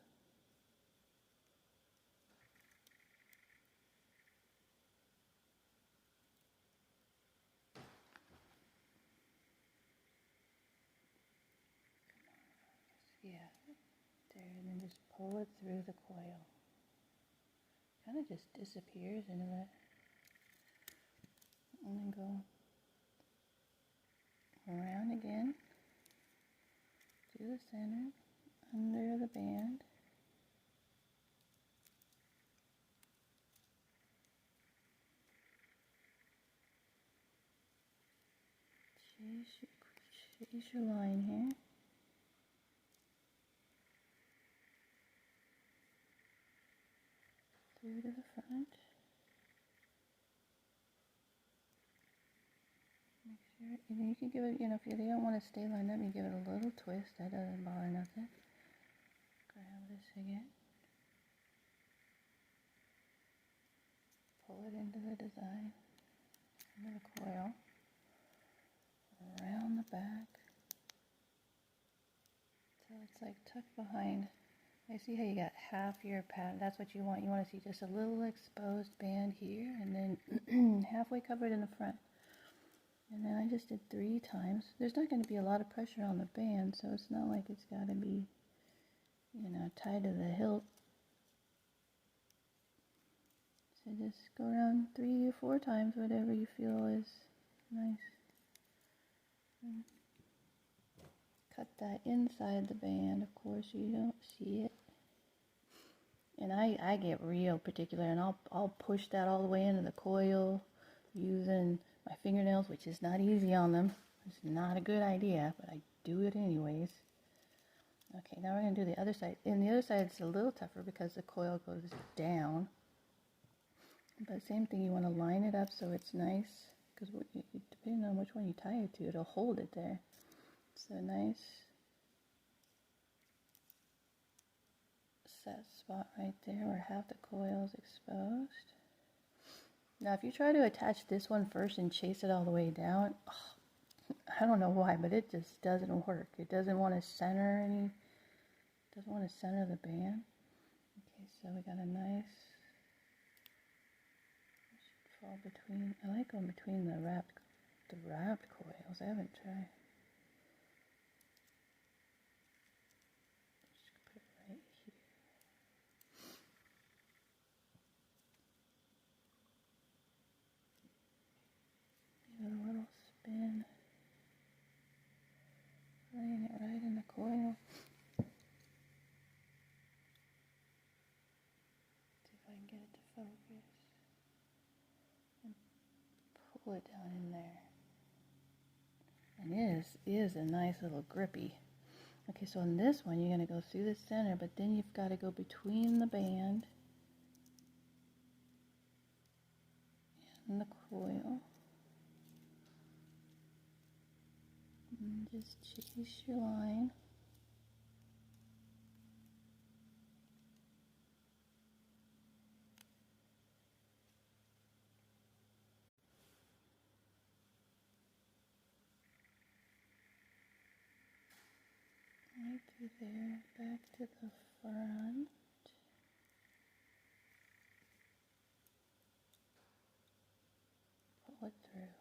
there, and then just pull it through the coil. Kind of just disappears into it. And then go around again to the center, under the band. Chase your line here. Through to the front. Make sure, you can give it, if you don't want to stay lined up, you give it a little twist. That doesn't bother nothing. Grab this again. Pull it into the design, into the coil, around the back. So it's like tucked behind. I see how you got half your pattern. That's what you want. You want to see just a little exposed band here, and then halfway covered in the front. And then I just did 3 times. There's not going to be a lot of pressure on the band, so it's not like it's got to be, you know, tied to the hilt. So just go around 3 or 4 times, whatever you feel is nice. And cut that inside the band, of course, so you don't see it. And I get real particular, and I'll push that all the way into the coil using my fingernails, which is not easy on them. It's not a good idea, but I do it anyways. Okay, now we're going to do the other side. And the other side is a little tougher because the coil goes down. But same thing, you want to line it up so it's nice, because depending on which one you tie it to, it'll hold it there. So nice set spot right there where half the coil is exposed. Now if you try to attach this one first and chase it all the way down, I don't know why, but it just doesn't work. It doesn't want to center doesn't want to center the band. Okay, so we got a nice, should fall between, I like going between the wrapped coils. I haven't tried. Just put it right here. Give it a little spin. Laying it right in the coil. See if I can get it to focus. And pull it down in there. And it is a nice little grippy. Okay, so on this one, you're going to go through the center, but then you've got to go between the band and the coil. And just chase your line. Right through there, back to the front. Pull it through.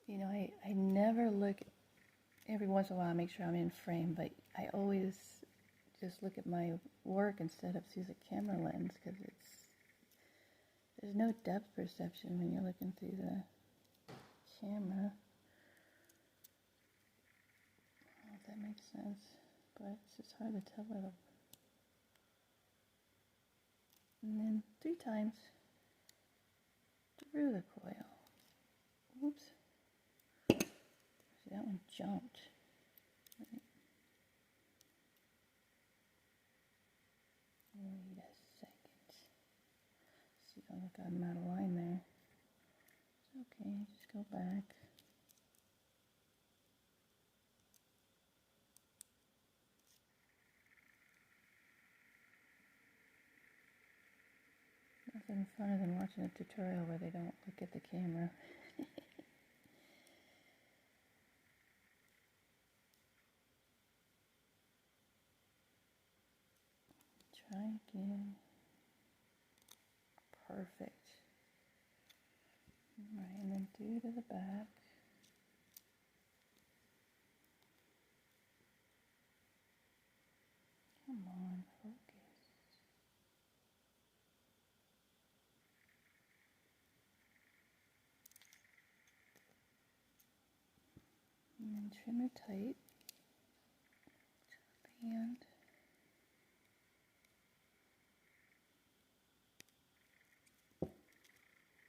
You know, I never look, every once in a while I make sure I'm in frame, but I always just look at my work instead of through the camera lens, because there's no depth perception when you're looking through the camera. I don't know if that makes sense, but it's just hard to tell by the... And then 3 times through the coil. Oops. See, that one jumped. Right. Wait a second. See, oh look, I'm out of line there. It's okay, just go back. Nothing funner than watching a tutorial where they don't look at the camera. Try again. Perfect. Alright, and then through to the back. Come on, focus. And then trim it tight to the band.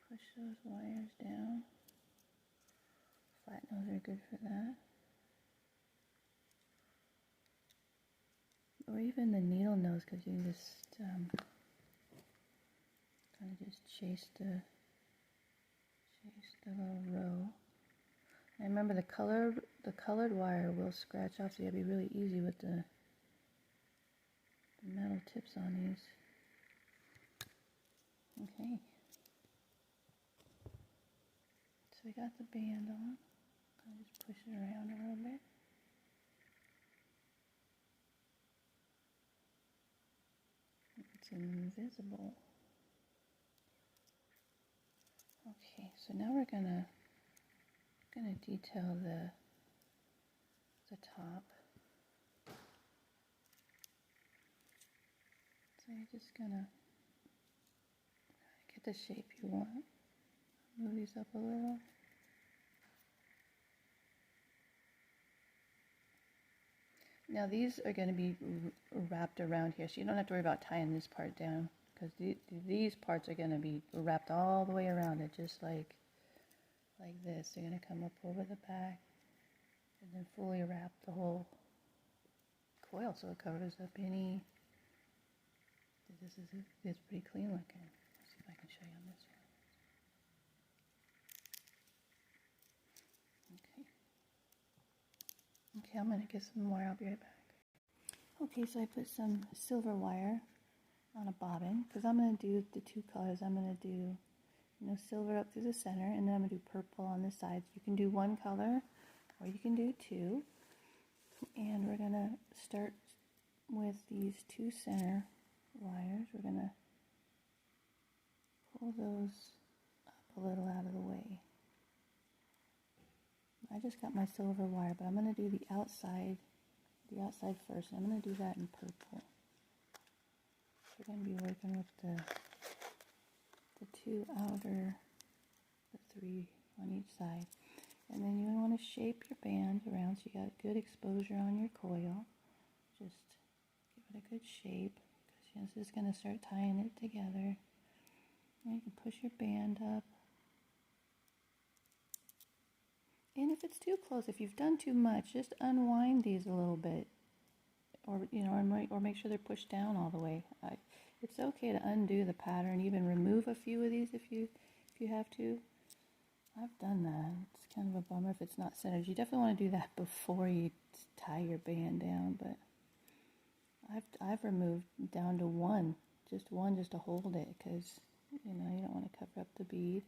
Push those wires down. Flat nose are good for that. Or even the needle nose, because you can just kind of just chase the little row. And remember, the colored wire will scratch off, so you have to be really easy with the metal tips on these. Okay. So we got the band on. I'll just push it around a little bit. It's invisible. Okay. Okay, so now we're gonna detail the top. So you're just gonna get the shape you want. Move these up a little. Now these are going to be wrapped around here, so you don't have to worry about tying this part down, because these parts are going to be wrapped all the way around it, just like this. They're going to come up over the back and then fully wrap the whole coil so it covers up any. It's pretty clean looking. Let's see if I can show you on this one. Okay, I'm going to get some wire. I'll be right back. Okay, so I put some silver wire on a bobbin because I'm going to do the two colors. I'm going to do, silver up through the center, and then I'm going to do purple on the sides. You can do one color or you can do two. And we're going to start with these two center wires. We're going to pull those up a little out of the way. I just got my silver wire, but I'm going to do the outside first. I'm going to do that in purple. So we're going to be working with the two outer, the three on each side. And then you want to shape your band around so you got good exposure on your coil. Just give it a good shape, because this is going to start tying it together. And you can push your band up. And if it's too close, if you've done too much, just unwind these a little bit, or make sure they're pushed down all the way. It's okay to undo the pattern, even remove a few of these if you have to. I've done that. It's kind of a bummer if it's not centered. You definitely want to do that before you tie your band down, but I've removed down to one just to hold it, because you don't want to cover up the bead.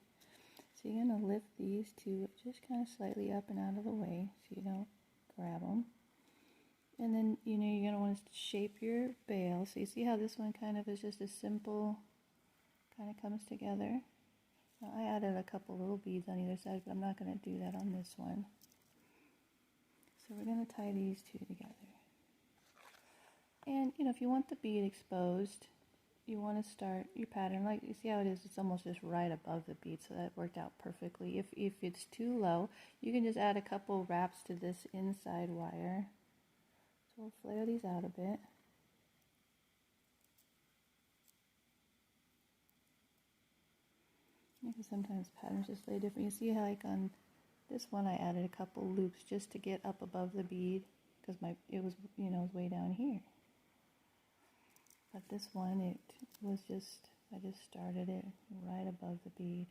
So you're going to lift these two just kind of slightly up and out of the way so you don't grab them. And then, you're going to want to shape your bail. So you see how this one kind of is just a simple, kind of comes together. Now I added a couple little beads on either side, but I'm not going to do that on this one. So we're going to tie these two together. And, if you want the bead exposed, you want to start your pattern, like you see how it is, it's almost just right above the bead, so that worked out perfectly. If it's too low, you can just add a couple wraps to this inside wire. So we'll flare these out a bit. Because sometimes patterns just lay different. You see how like on this one I added a couple loops just to get up above the bead, because it was way down here. But this one, I just started it right above the bead.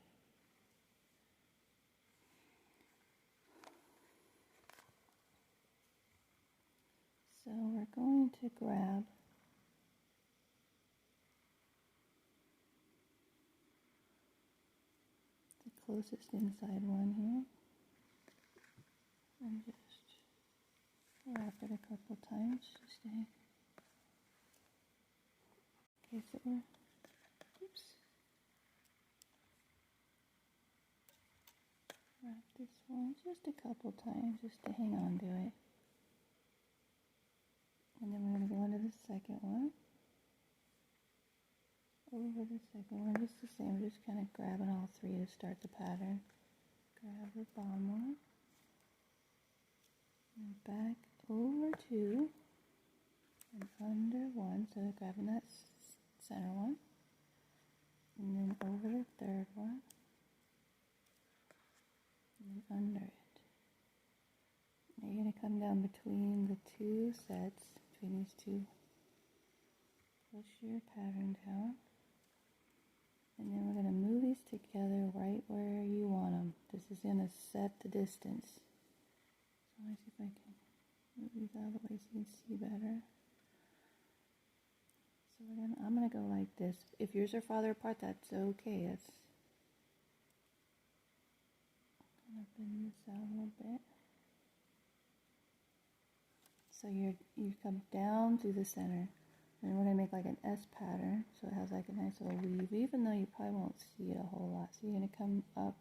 So we're going to grab the closest inside one here and just wrap it a couple times to stay. Okay, so wrap this one just a couple times just to hang on to it. And then we're going to go into the second one. Over the second one, just the same, we're just kind of grabbing all three to start the pattern. Grab the bottom one. And back over two. And under one, so grabbing that center one. And then over the third one. And under it. Now you're going to come down between the two sets, between these two. Push your pattern down. And then we're going to move these together right where you want them. This is going to set the distance. So let me see if I can move these out of the way so you can see better. So I'm going to go like this. If yours are farther apart, that's okay. I'm going to bend this out a little bit. So you come down through the center. And we're going to make like an S pattern, so it has like a nice little weave, even though you probably won't see it a whole lot. So you're going to come up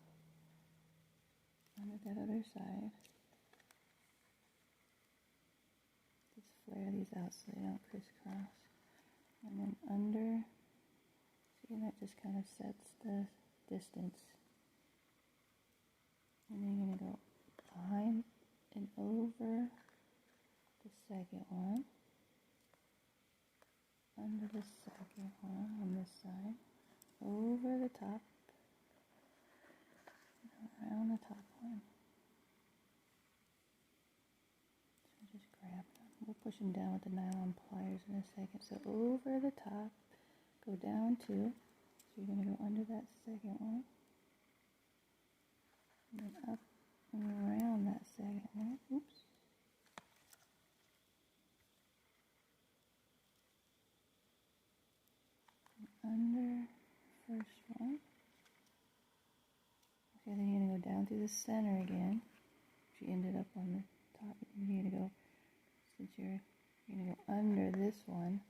Onto that other side. Just flare these out so they don't crisscross. And then under, see, that just kind of sets the distance. And then you're going to go behind and over the second one, under the second one on this side, over the top, and around the top one. So just grab them. We'll push them down with the nylon pliers in a second. So over the top, go down two. So you're going to go under that second one, and then up and around that second one. Oops. Under the first one. Okay, then you're going to go down through the center again. If you ended up on the top, you're going to go, since you're going to go under this one.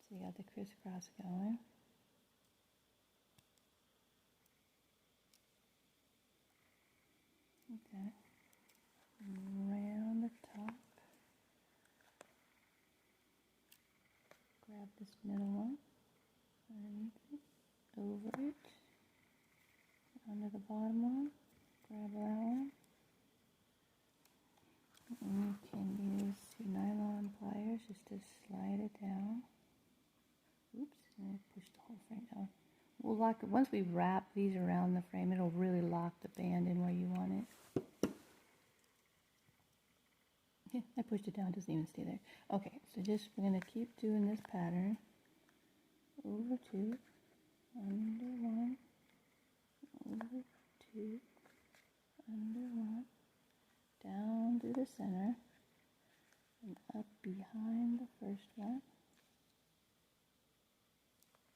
So you got the crisscross going. Okay. Around the top. Grab this middle one. Underneath it. Over it. Under the bottom one. Grab that one. And you can use your nylon pliers just to slide it down. Oops, and push the whole frame down. We'll lock it, once we wrap these around the frame, it'll really lock the band in where you want it. Yeah, I pushed it down, it doesn't even stay there. Okay, so just, we're going to keep doing this pattern. Over two, under one, over two, under one, down to the center, and up behind the first one,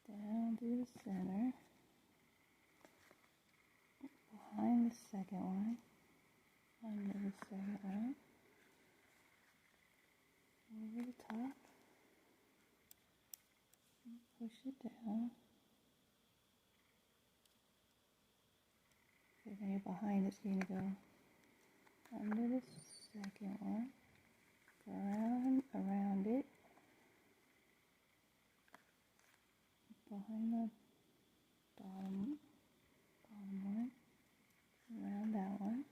down to the center, behind the second one, under the second one, over the top, push it down. Okay, then you're behind it, so you're going to go under the second one, go around it, behind the bottom one, around that one.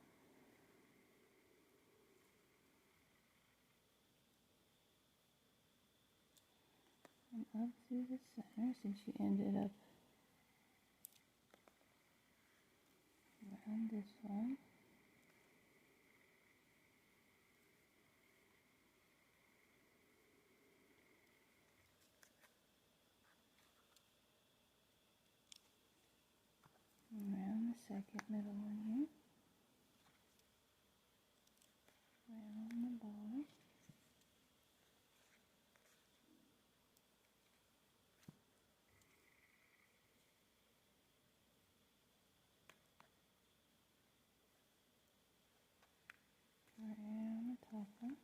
And up through the center, since you ended up around this one. Around the second middle one here. Around the bottom. Around the top one.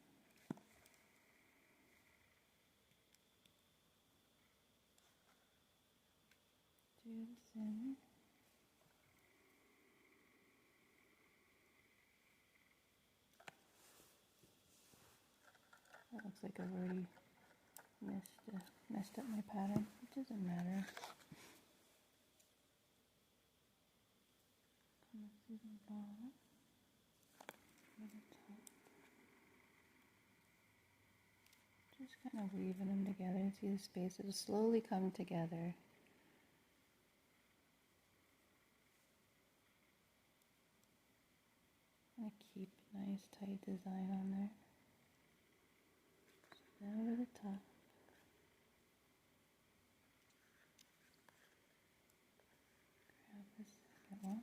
To the center. That looks like I've already messed up my pattern. It doesn't matter. Come up through the bottom. To the top. Just kind of weaving them together. See the space? It'll slowly come together. I'm going to keep a nice tight design on there. So over the top. Grab the second one.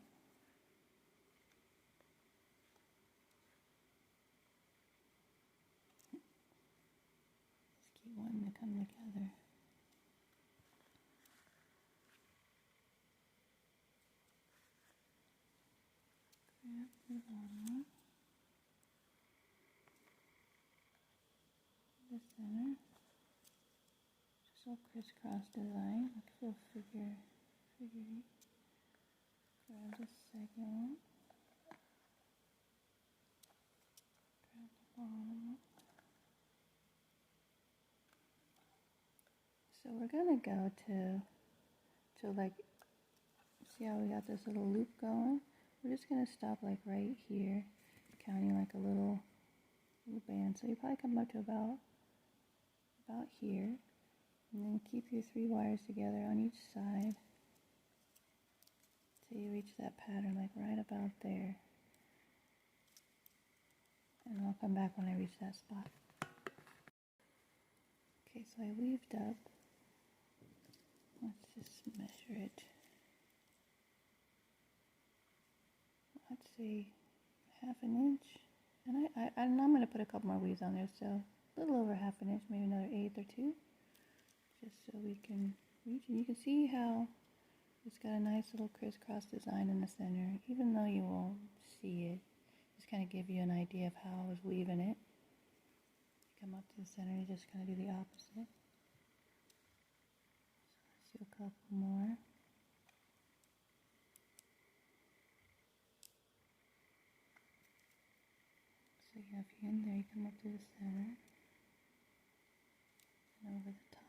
Just keep wanting to come together. Grab the bottom one. The center. Just a crisscross design, like a little figure eight. Grab the second one. So we're gonna go to like, see how we got this little loop going? We're just gonna stop like right here, counting like a little band. So you probably come up to about here, and then keep your 3 wires together on each side till you reach that pattern like right about there. And I'll come back when I reach that spot. Okay, so I weaved up. Let's just measure it. Let's see, 1/2 inch. And I'm going to put a couple more weaves on there, so a little over 1/2 inch, maybe another 1/8 or 2, just so we can reach. And you can see how it's got a nice little crisscross design in the center, even though you won't see it. Just kind of give you an idea of how I was weaving it. Come up to the center, you just kind of do the opposite. So let's do a couple more. So you have here and there, you come up to the center and over the top.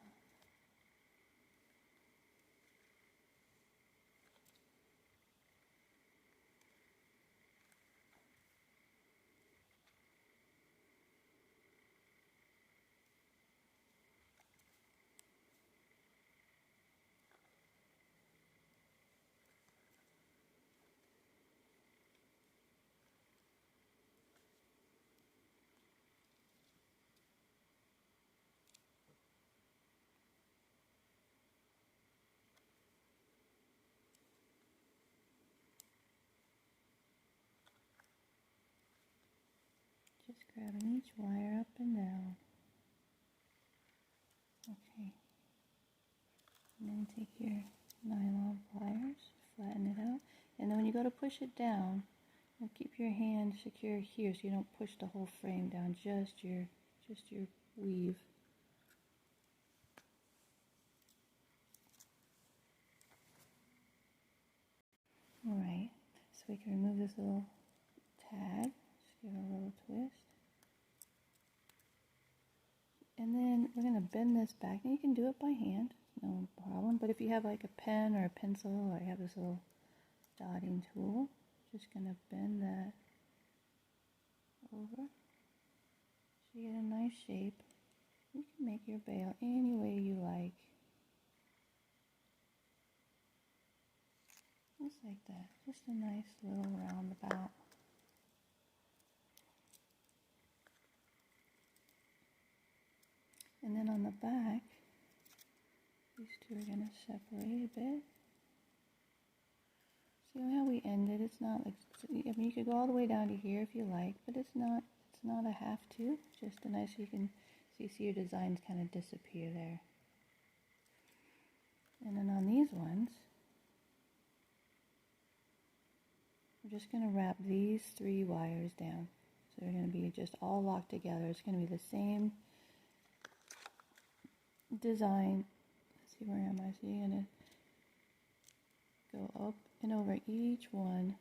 Just grabbing each wire up and down. Okay. And then take your nylon pliers, flatten it out. And then when you go to push it down, keep your hand secure here so you don't push the whole frame down, just your weave. Alright, so we can remove this little tag, just give it a little twist. And then we're going to bend this back. Now you can do it by hand, no problem. But if you have like a pen or a pencil, or you have this little dotting tool, just going to bend that over so you get a nice shape. You can make your veil any way you like. Just like that. Just a nice little roundabout. And then on the back, these two are going to separate a bit. See how we ended? It's not like, I mean, you could go all the way down to here if you like, but it's not a have to. Just a nice, you can see your designs kind of disappear there. And then on these ones, we're just going to wrap these 3 wires down. So they're going to be just all locked together. It's going to be the same design. Let's see, where am I? So you're going to go up and over each one.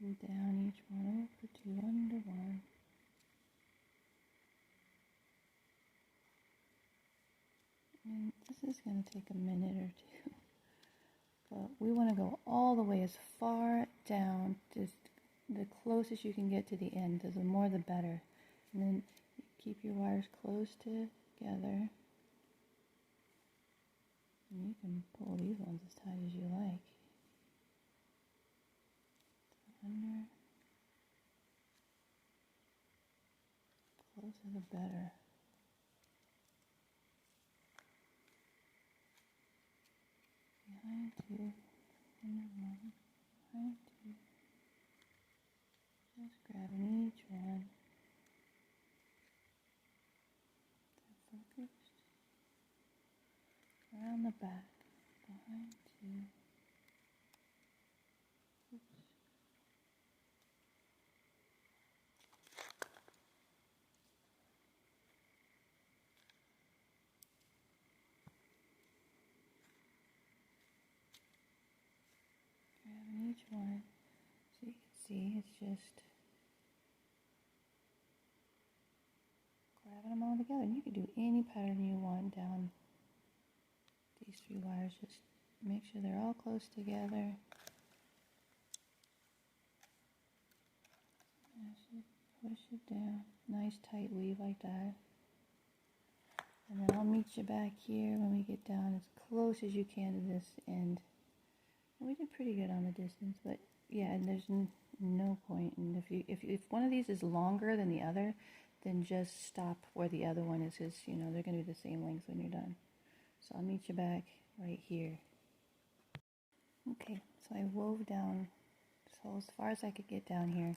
And down each one over 2 under 1. And this is going to take a minute or 2. But we want to go all the way as far down, just the closest you can get to the end. So the more the better. And then keep your wires close together. And you can pull these ones as tight as you like. Under. Closer the better. Behind 2, under 1, behind 2. Just grabbing each one. They're focused. Around the back, behind 2. Oops. one. So you can see it's just grabbing them all together. And you can do any pattern you want down these 3 wires. Just make sure they're all close together. Push it down. Nice tight weave like that. And then I'll meet you back here when we get down as close as you can to this end. And we did pretty good on the distance, but yeah, and there's no point. And if one of these is longer than the other, then just stop where the other one is, because you know they're going to be the same length when you're done. So I'll meet you back right here. Okay, so I wove down so as far as I could get down here.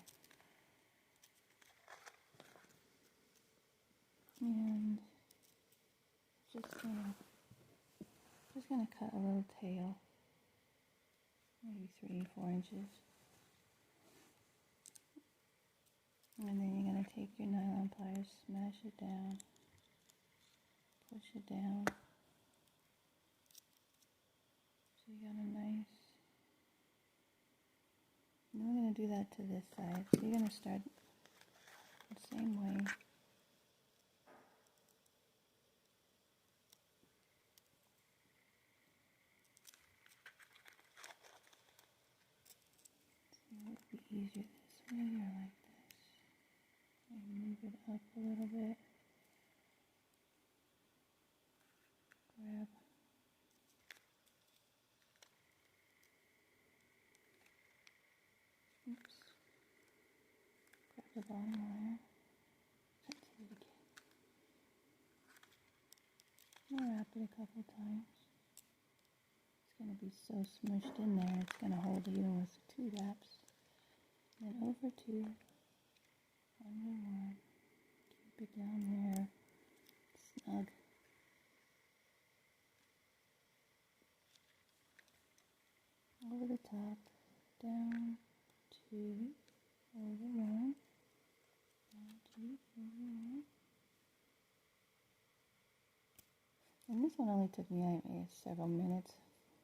And just gonna cut a little tail, maybe 3-4 inches. And then you're gonna take your nylon pliers, smash it down, push it down. So you got a nice, and then we're gonna do that to this side. So you're gonna start the same way. It would be easier this way or like this. And move it up a little bit. Grab. Oops. Grab the bottom wire. Let's do it again. I'll wrap it a couple times. It's going to be so smushed in there, it's going to hold even with 2 wraps. Then over 2, under 1, keep it down there, snug. Over the top, down 2, over 1, down 2, over 1. And this one only took me several minutes,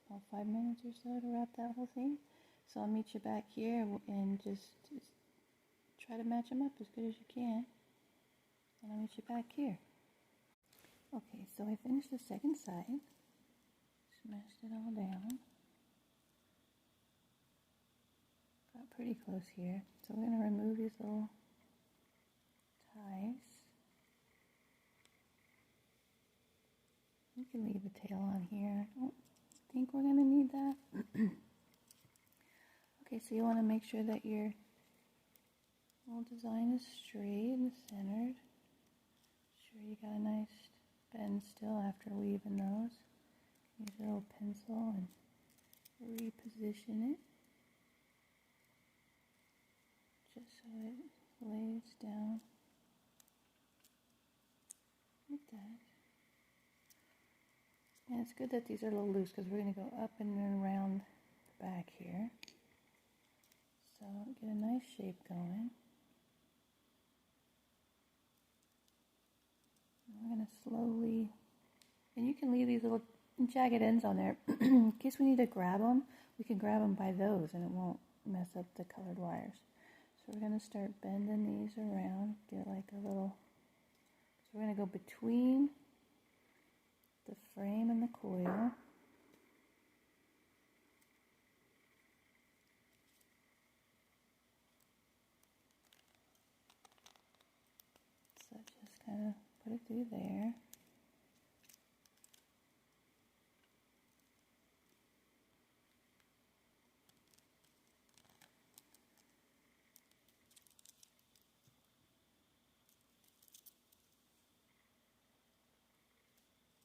about 5 minutes or so to wrap that whole thing. So I'll meet you back here and just try to match them up as good as you can. And I'll meet you back here. Okay, so I finished the second side. Smashed it all down. Got pretty close here. So we're going to remove these little ties. You can leave the tail on here. I don't think we're going to need that. Okay, so you want to make sure that your whole design is straight and centered. Sure you got a nice bend still after weaving those. Use a little pencil and reposition it just so it lays down like that. And it's good that these are a little loose because we're going to go up and then around the back here. So get a nice shape going. And we're going to slowly, and you can leave these little jagged ends on there. In case we need to grab them, we can grab them by those and it won't mess up the colored wires. So we're going to start bending these around, get like a little, so we're going to go between the frame and the coil. So just kind of put it through there.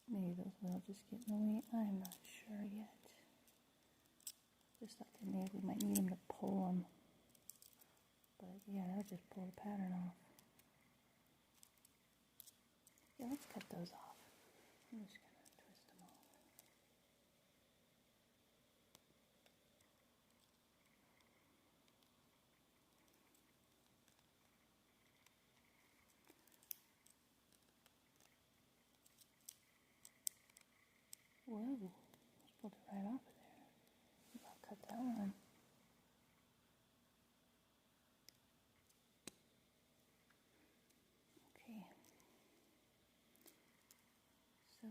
Maybe those will just get in the way. I'm not sure yet. Just thought that maybe we might need them to pull them. But yeah, that'll just pull the pattern off. Yeah, let's cut those off. I'm just going to twist them off. Whoa, just pulled it right off of there. I'll cut that one.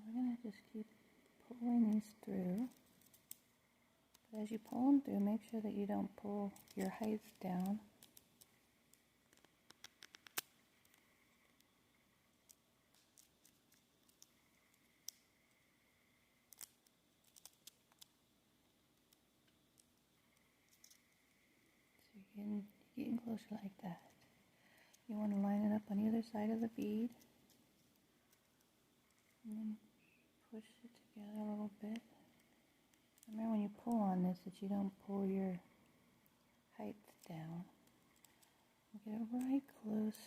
we're going to just keep pulling these through. But as you pull them through, make sure that you don't pull your heights down. So you're getting closer like that. You want to line it up on either side of the bead. And then push it together a little bit. Remember when you pull on this that you don't pull your height down. Get it right close.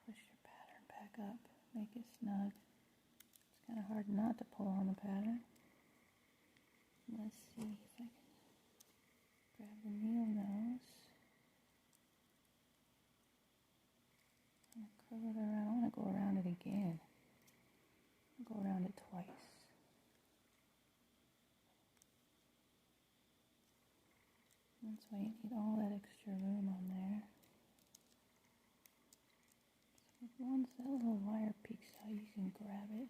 Push your pattern back up. Make it snug. It's kind of hard not to pull on the pattern. Let's see if I can grab the needle nose. I'm going to curl it around. I want to go around it again. I'll go around it twice. That's why you need all that extra room on there. So once that little wire peeks out, you can grab it.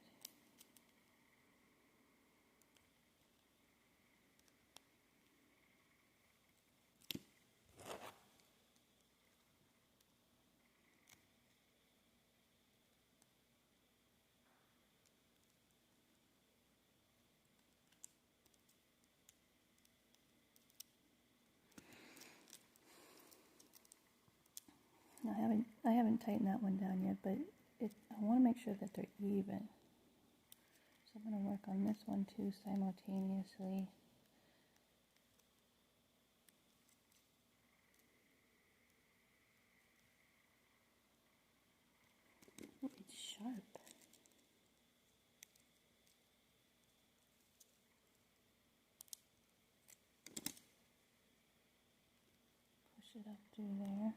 I haven't tightened that one down yet, but I want to make sure that they're even. So I'm going to work on this one too simultaneously. Oh, it's sharp. Push it up through there.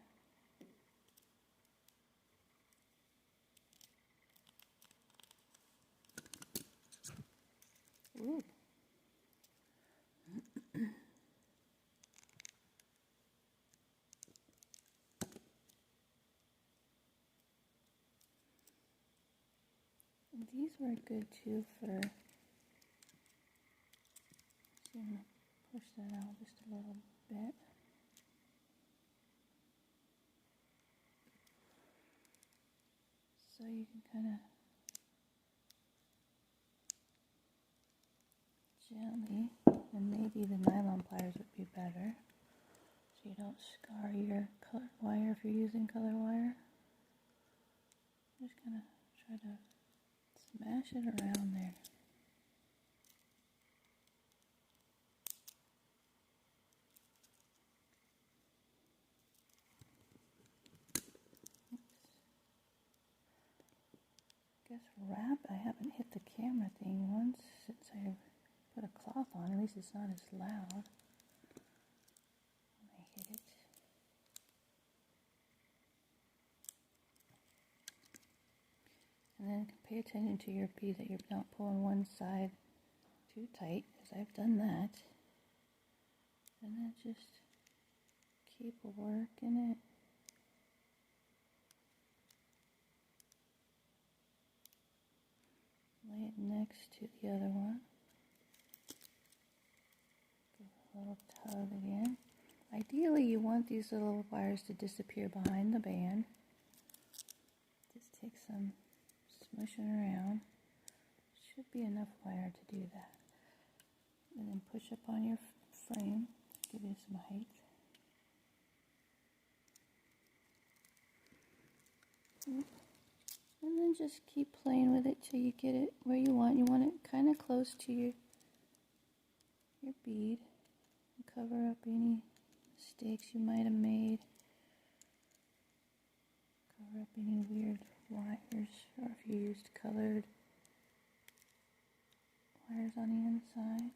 Ooh. These were good too for, so I'm going to push that out just a little bit. So you can kind of gently, and maybe the nylon pliers would be better, so you don't scar your colored wire if you're using color wire. Just kind of try to smash it around there. Oops. I guess wrap, I haven't hit the camera thing once since I put a cloth on. At least it's not as loud when I hit it. And then pay attention to your bead that you're not pulling one side too tight, because I've done that. And then just keep working it. Lay it next to the other one. Give it a little tug again. Ideally, you want these little wires to disappear behind the band. Just take some smushing around. Should be enough wire to do that. And then push up on your frame. Give you some height. And then just keep playing with it till you get it where you want. You want it kind of close to your bead. Cover up any mistakes you might have made. Cover up any weird wires, or if you used colored wires on the inside.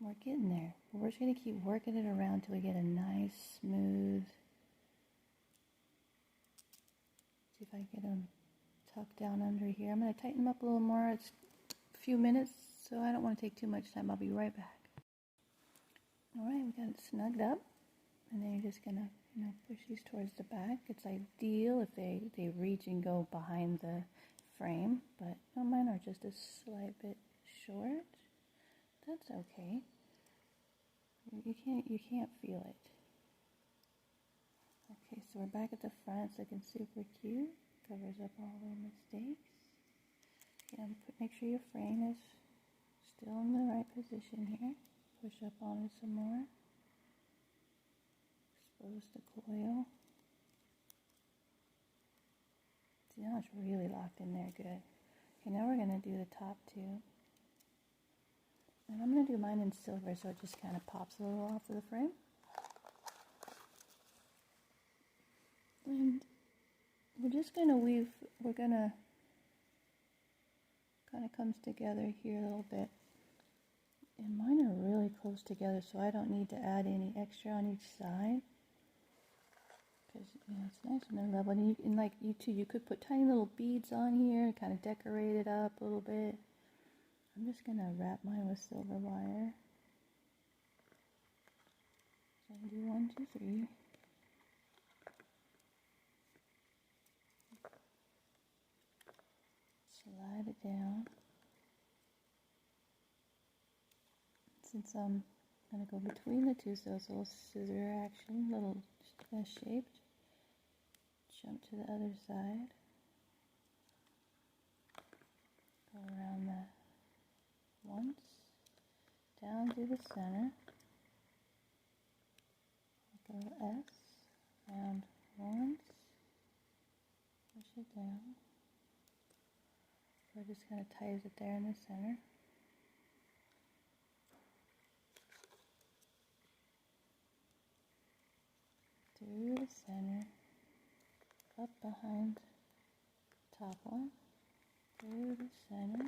We're getting there. We're just going to keep working it around till we get a nice, smooth. See if I get them tucked down under here. I'm going to tighten them up a little more. It's a few minutes, so I don't want to take too much time. I'll be right back. Alright, we got it snugged up. And then you're just gonna, push these towards the back. It's ideal if they reach and go behind the frame, but mine are just a slight bit short. That's okay. You can't feel it. Okay, so we're back at the front. It's looking super cute. Covers up all the mistakes. And make sure your frame is still in the right position here. Push up on it some more. Expose the coil. See, now it's really locked in there good. Okay, now we're going to do the top two. And I'm going to do mine in silver so it just kind of pops a little off of the frame. And we're just going to weave, we're going to, kind of comes together here a little bit. And mine are really close together, so I don't need to add any extra on each side. Because, it's nice and they're level. And like you could put tiny little beads on here, kind of decorate it up a little bit. I'm just going to wrap mine with silver wire. So I do 1, 2, 3. Slide it down. Since I'm going to go between the two, so it's a little scissor action, little shaped. Jump to the other side. Go around that once. Down to the center. Go S. Round once. Push it down. So it just kind of ties it there in the center. Through the center. Up behind the top one. Through the center.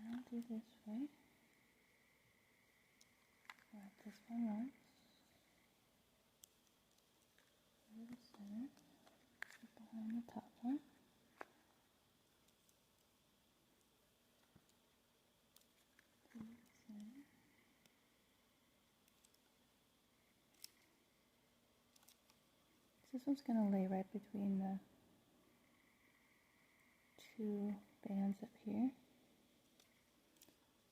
Now do this way. Wrap this one once. Through the center. Up behind the top one. Through the center. This one's going to lay right between the two bands up here.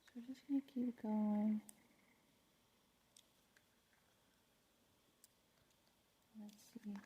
So we're just going to keep going. Let's see.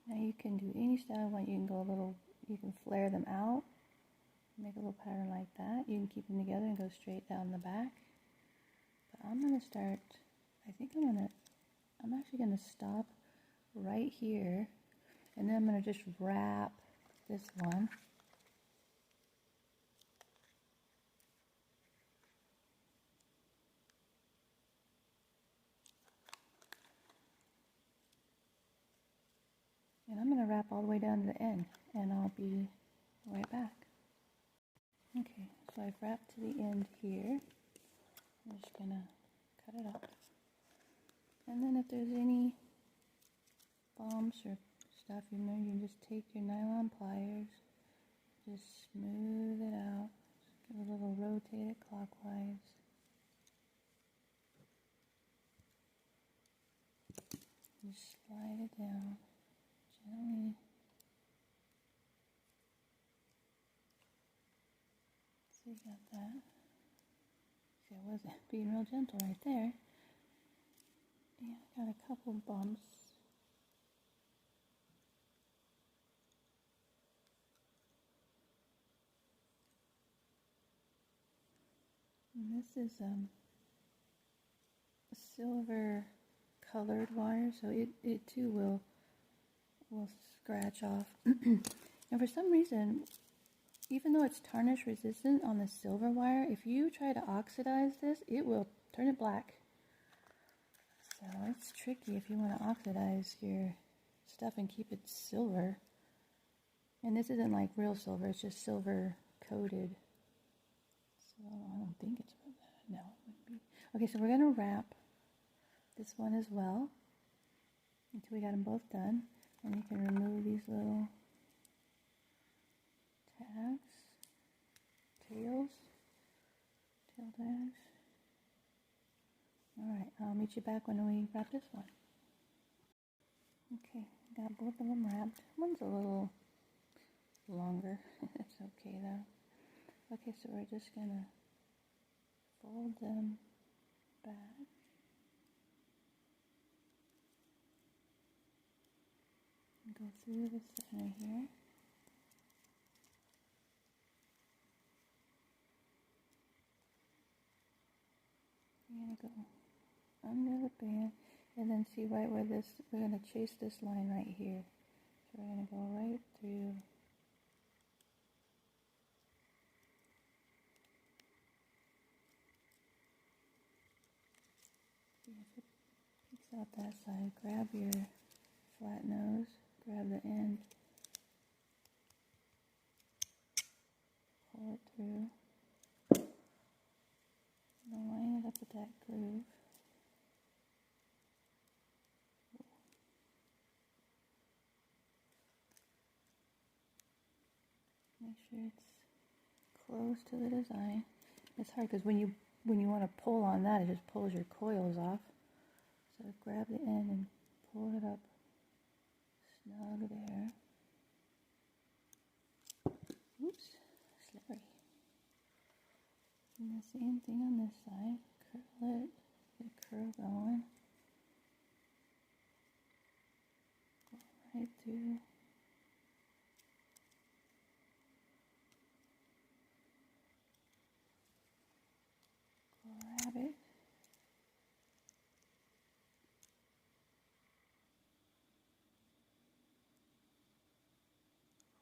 Now you can do any style you want. You can go a little, you can flare them out, make a little pattern like that. You can keep them together and go straight down the back. But I'm going to start, I'm actually going to stop right here. And then I'm going to just wrap this one. And I'm going to wrap all the way down to the end, and I'll be right back. Okay, so I've wrapped to the end here. I'm just going to cut it off. And then if there's any bumps or stuff, you can just take your nylon pliers, just smooth it out, just give a little rotate it clockwise. Just slide it down gently. So you got that. See, I wasn't being real gentle right there. Yeah, I got a couple bumps. And this is silver colored wire, so it too will scratch off. And for some reason, even though it's tarnish resistant on the silver wire, if you try to oxidize this, it will turn it black. So it's tricky if you want to oxidize your stuff and keep it silver. And this isn't like real silver, it's just silver coated. So I don't think it's, no, it wouldn't be. Okay, so we're going to wrap this one as well until we got them both done. And you can remove these little tags, tail tags. Alright, I'll meet you back when we wrap this one. Okay, got both of them wrapped. One's a little longer. It's okay though. Okay, so we're just gonna fold them back. And go through the center here. We're gonna go under the band and then see right where this, we're gonna chase this line right here. So we're gonna go right through. See if it peeks out that side. Grab your flat nose, grab the end, pull it through. Now line it up with that groove. Make sure it's close to the design. It's hard because when you want to pull on that, it just pulls your coils off. So grab the end and pull it up snug there. Oops, slippery. And the same thing on this side. Curl it, get a curl going. Go right through. Grab it.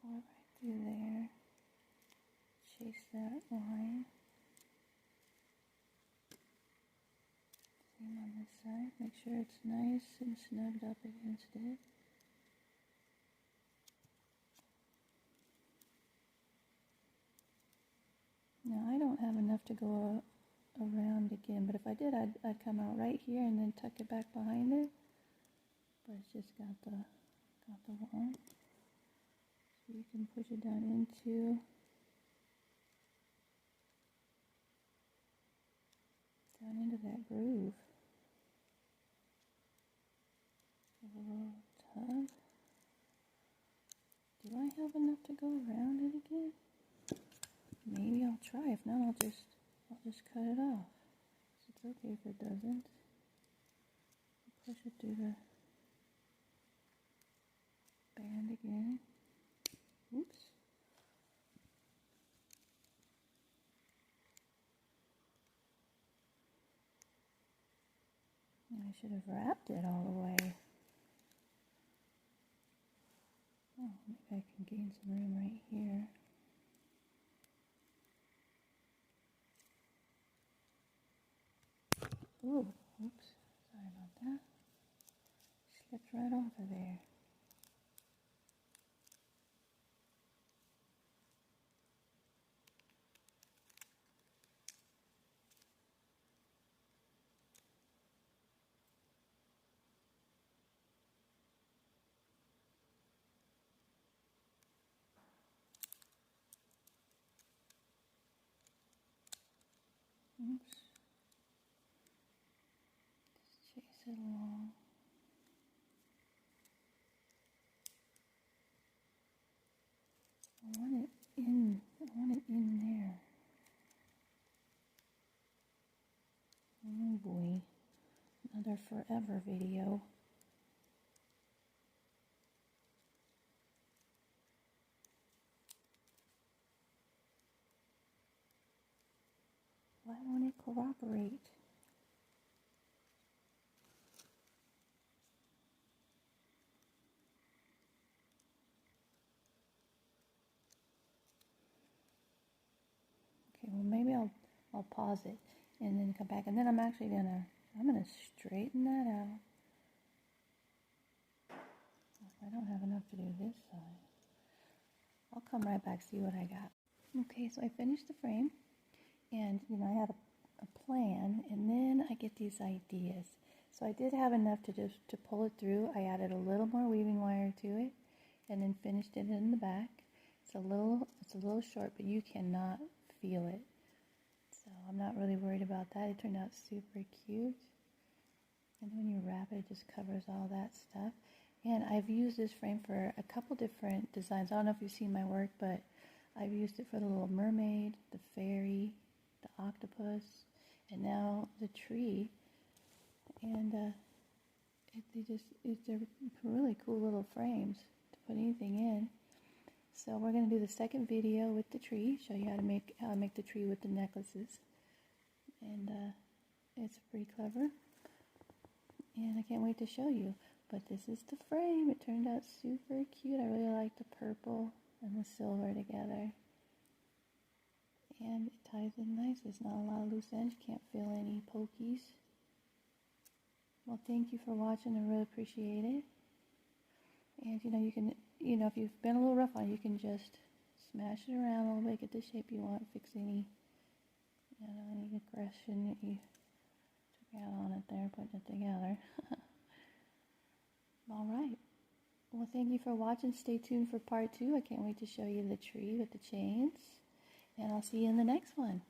Pull it right through there. Chase that line. Same on this side. Make sure it's nice and snugged up against it. Now I don't have enough to go around again, but if I did, I'd come out right here and then tuck it back behind it. But it's just got the one. So you can push it down into that groove. A little tug. Do I have enough to go around it again? Maybe I'll try. If not, I'll just cut it off. It's okay if it doesn't. Push it through the band again. Oops. I should have wrapped it all the way. Oh, maybe I can gain some room right here. Ooh, oops, sorry about that. Slipped right off of there. Oops. Just chase it along. I want it in there. Oh boy, another forever video. Why won't it cooperate? I'll pause it and then come back. And then I'm actually I'm gonna straighten that out. I don't have enough to do this side. I'll come right back, see what I got. Okay, so I finished the frame, and I had a plan, and then I get these ideas. So I did have enough to pull it through. I added a little more weaving wire to it, and then finished it in the back. It's a little short, but you cannot feel it. So I'm not really worried about that. It turned out super cute. And when you wrap it, it just covers all that stuff. And I've used this frame for a couple different designs. I don't know if you've seen my work, but I've used it for the little mermaid, the fairy, the octopus, and now the tree. And they're really cool little frames to put anything in. So we're going to do the second video with the tree, show you how to make the tree with the necklaces. And it's pretty clever. And I can't wait to show you. But this is the frame. It turned out super cute. I really like the purple and the silver together. And it ties in nice. There's not a lot of loose ends. You can't feel any pokies. Well, thank you for watching. I really appreciate it. And you can, if you've been a little rough on it, you can just smash it around a little bit, get the shape you want, fix any aggression that you took out on it there, putting it together. All right. Well, thank you for watching. Stay tuned for part 2. I can't wait to show you the tree with the chains. And I'll see you in the next one.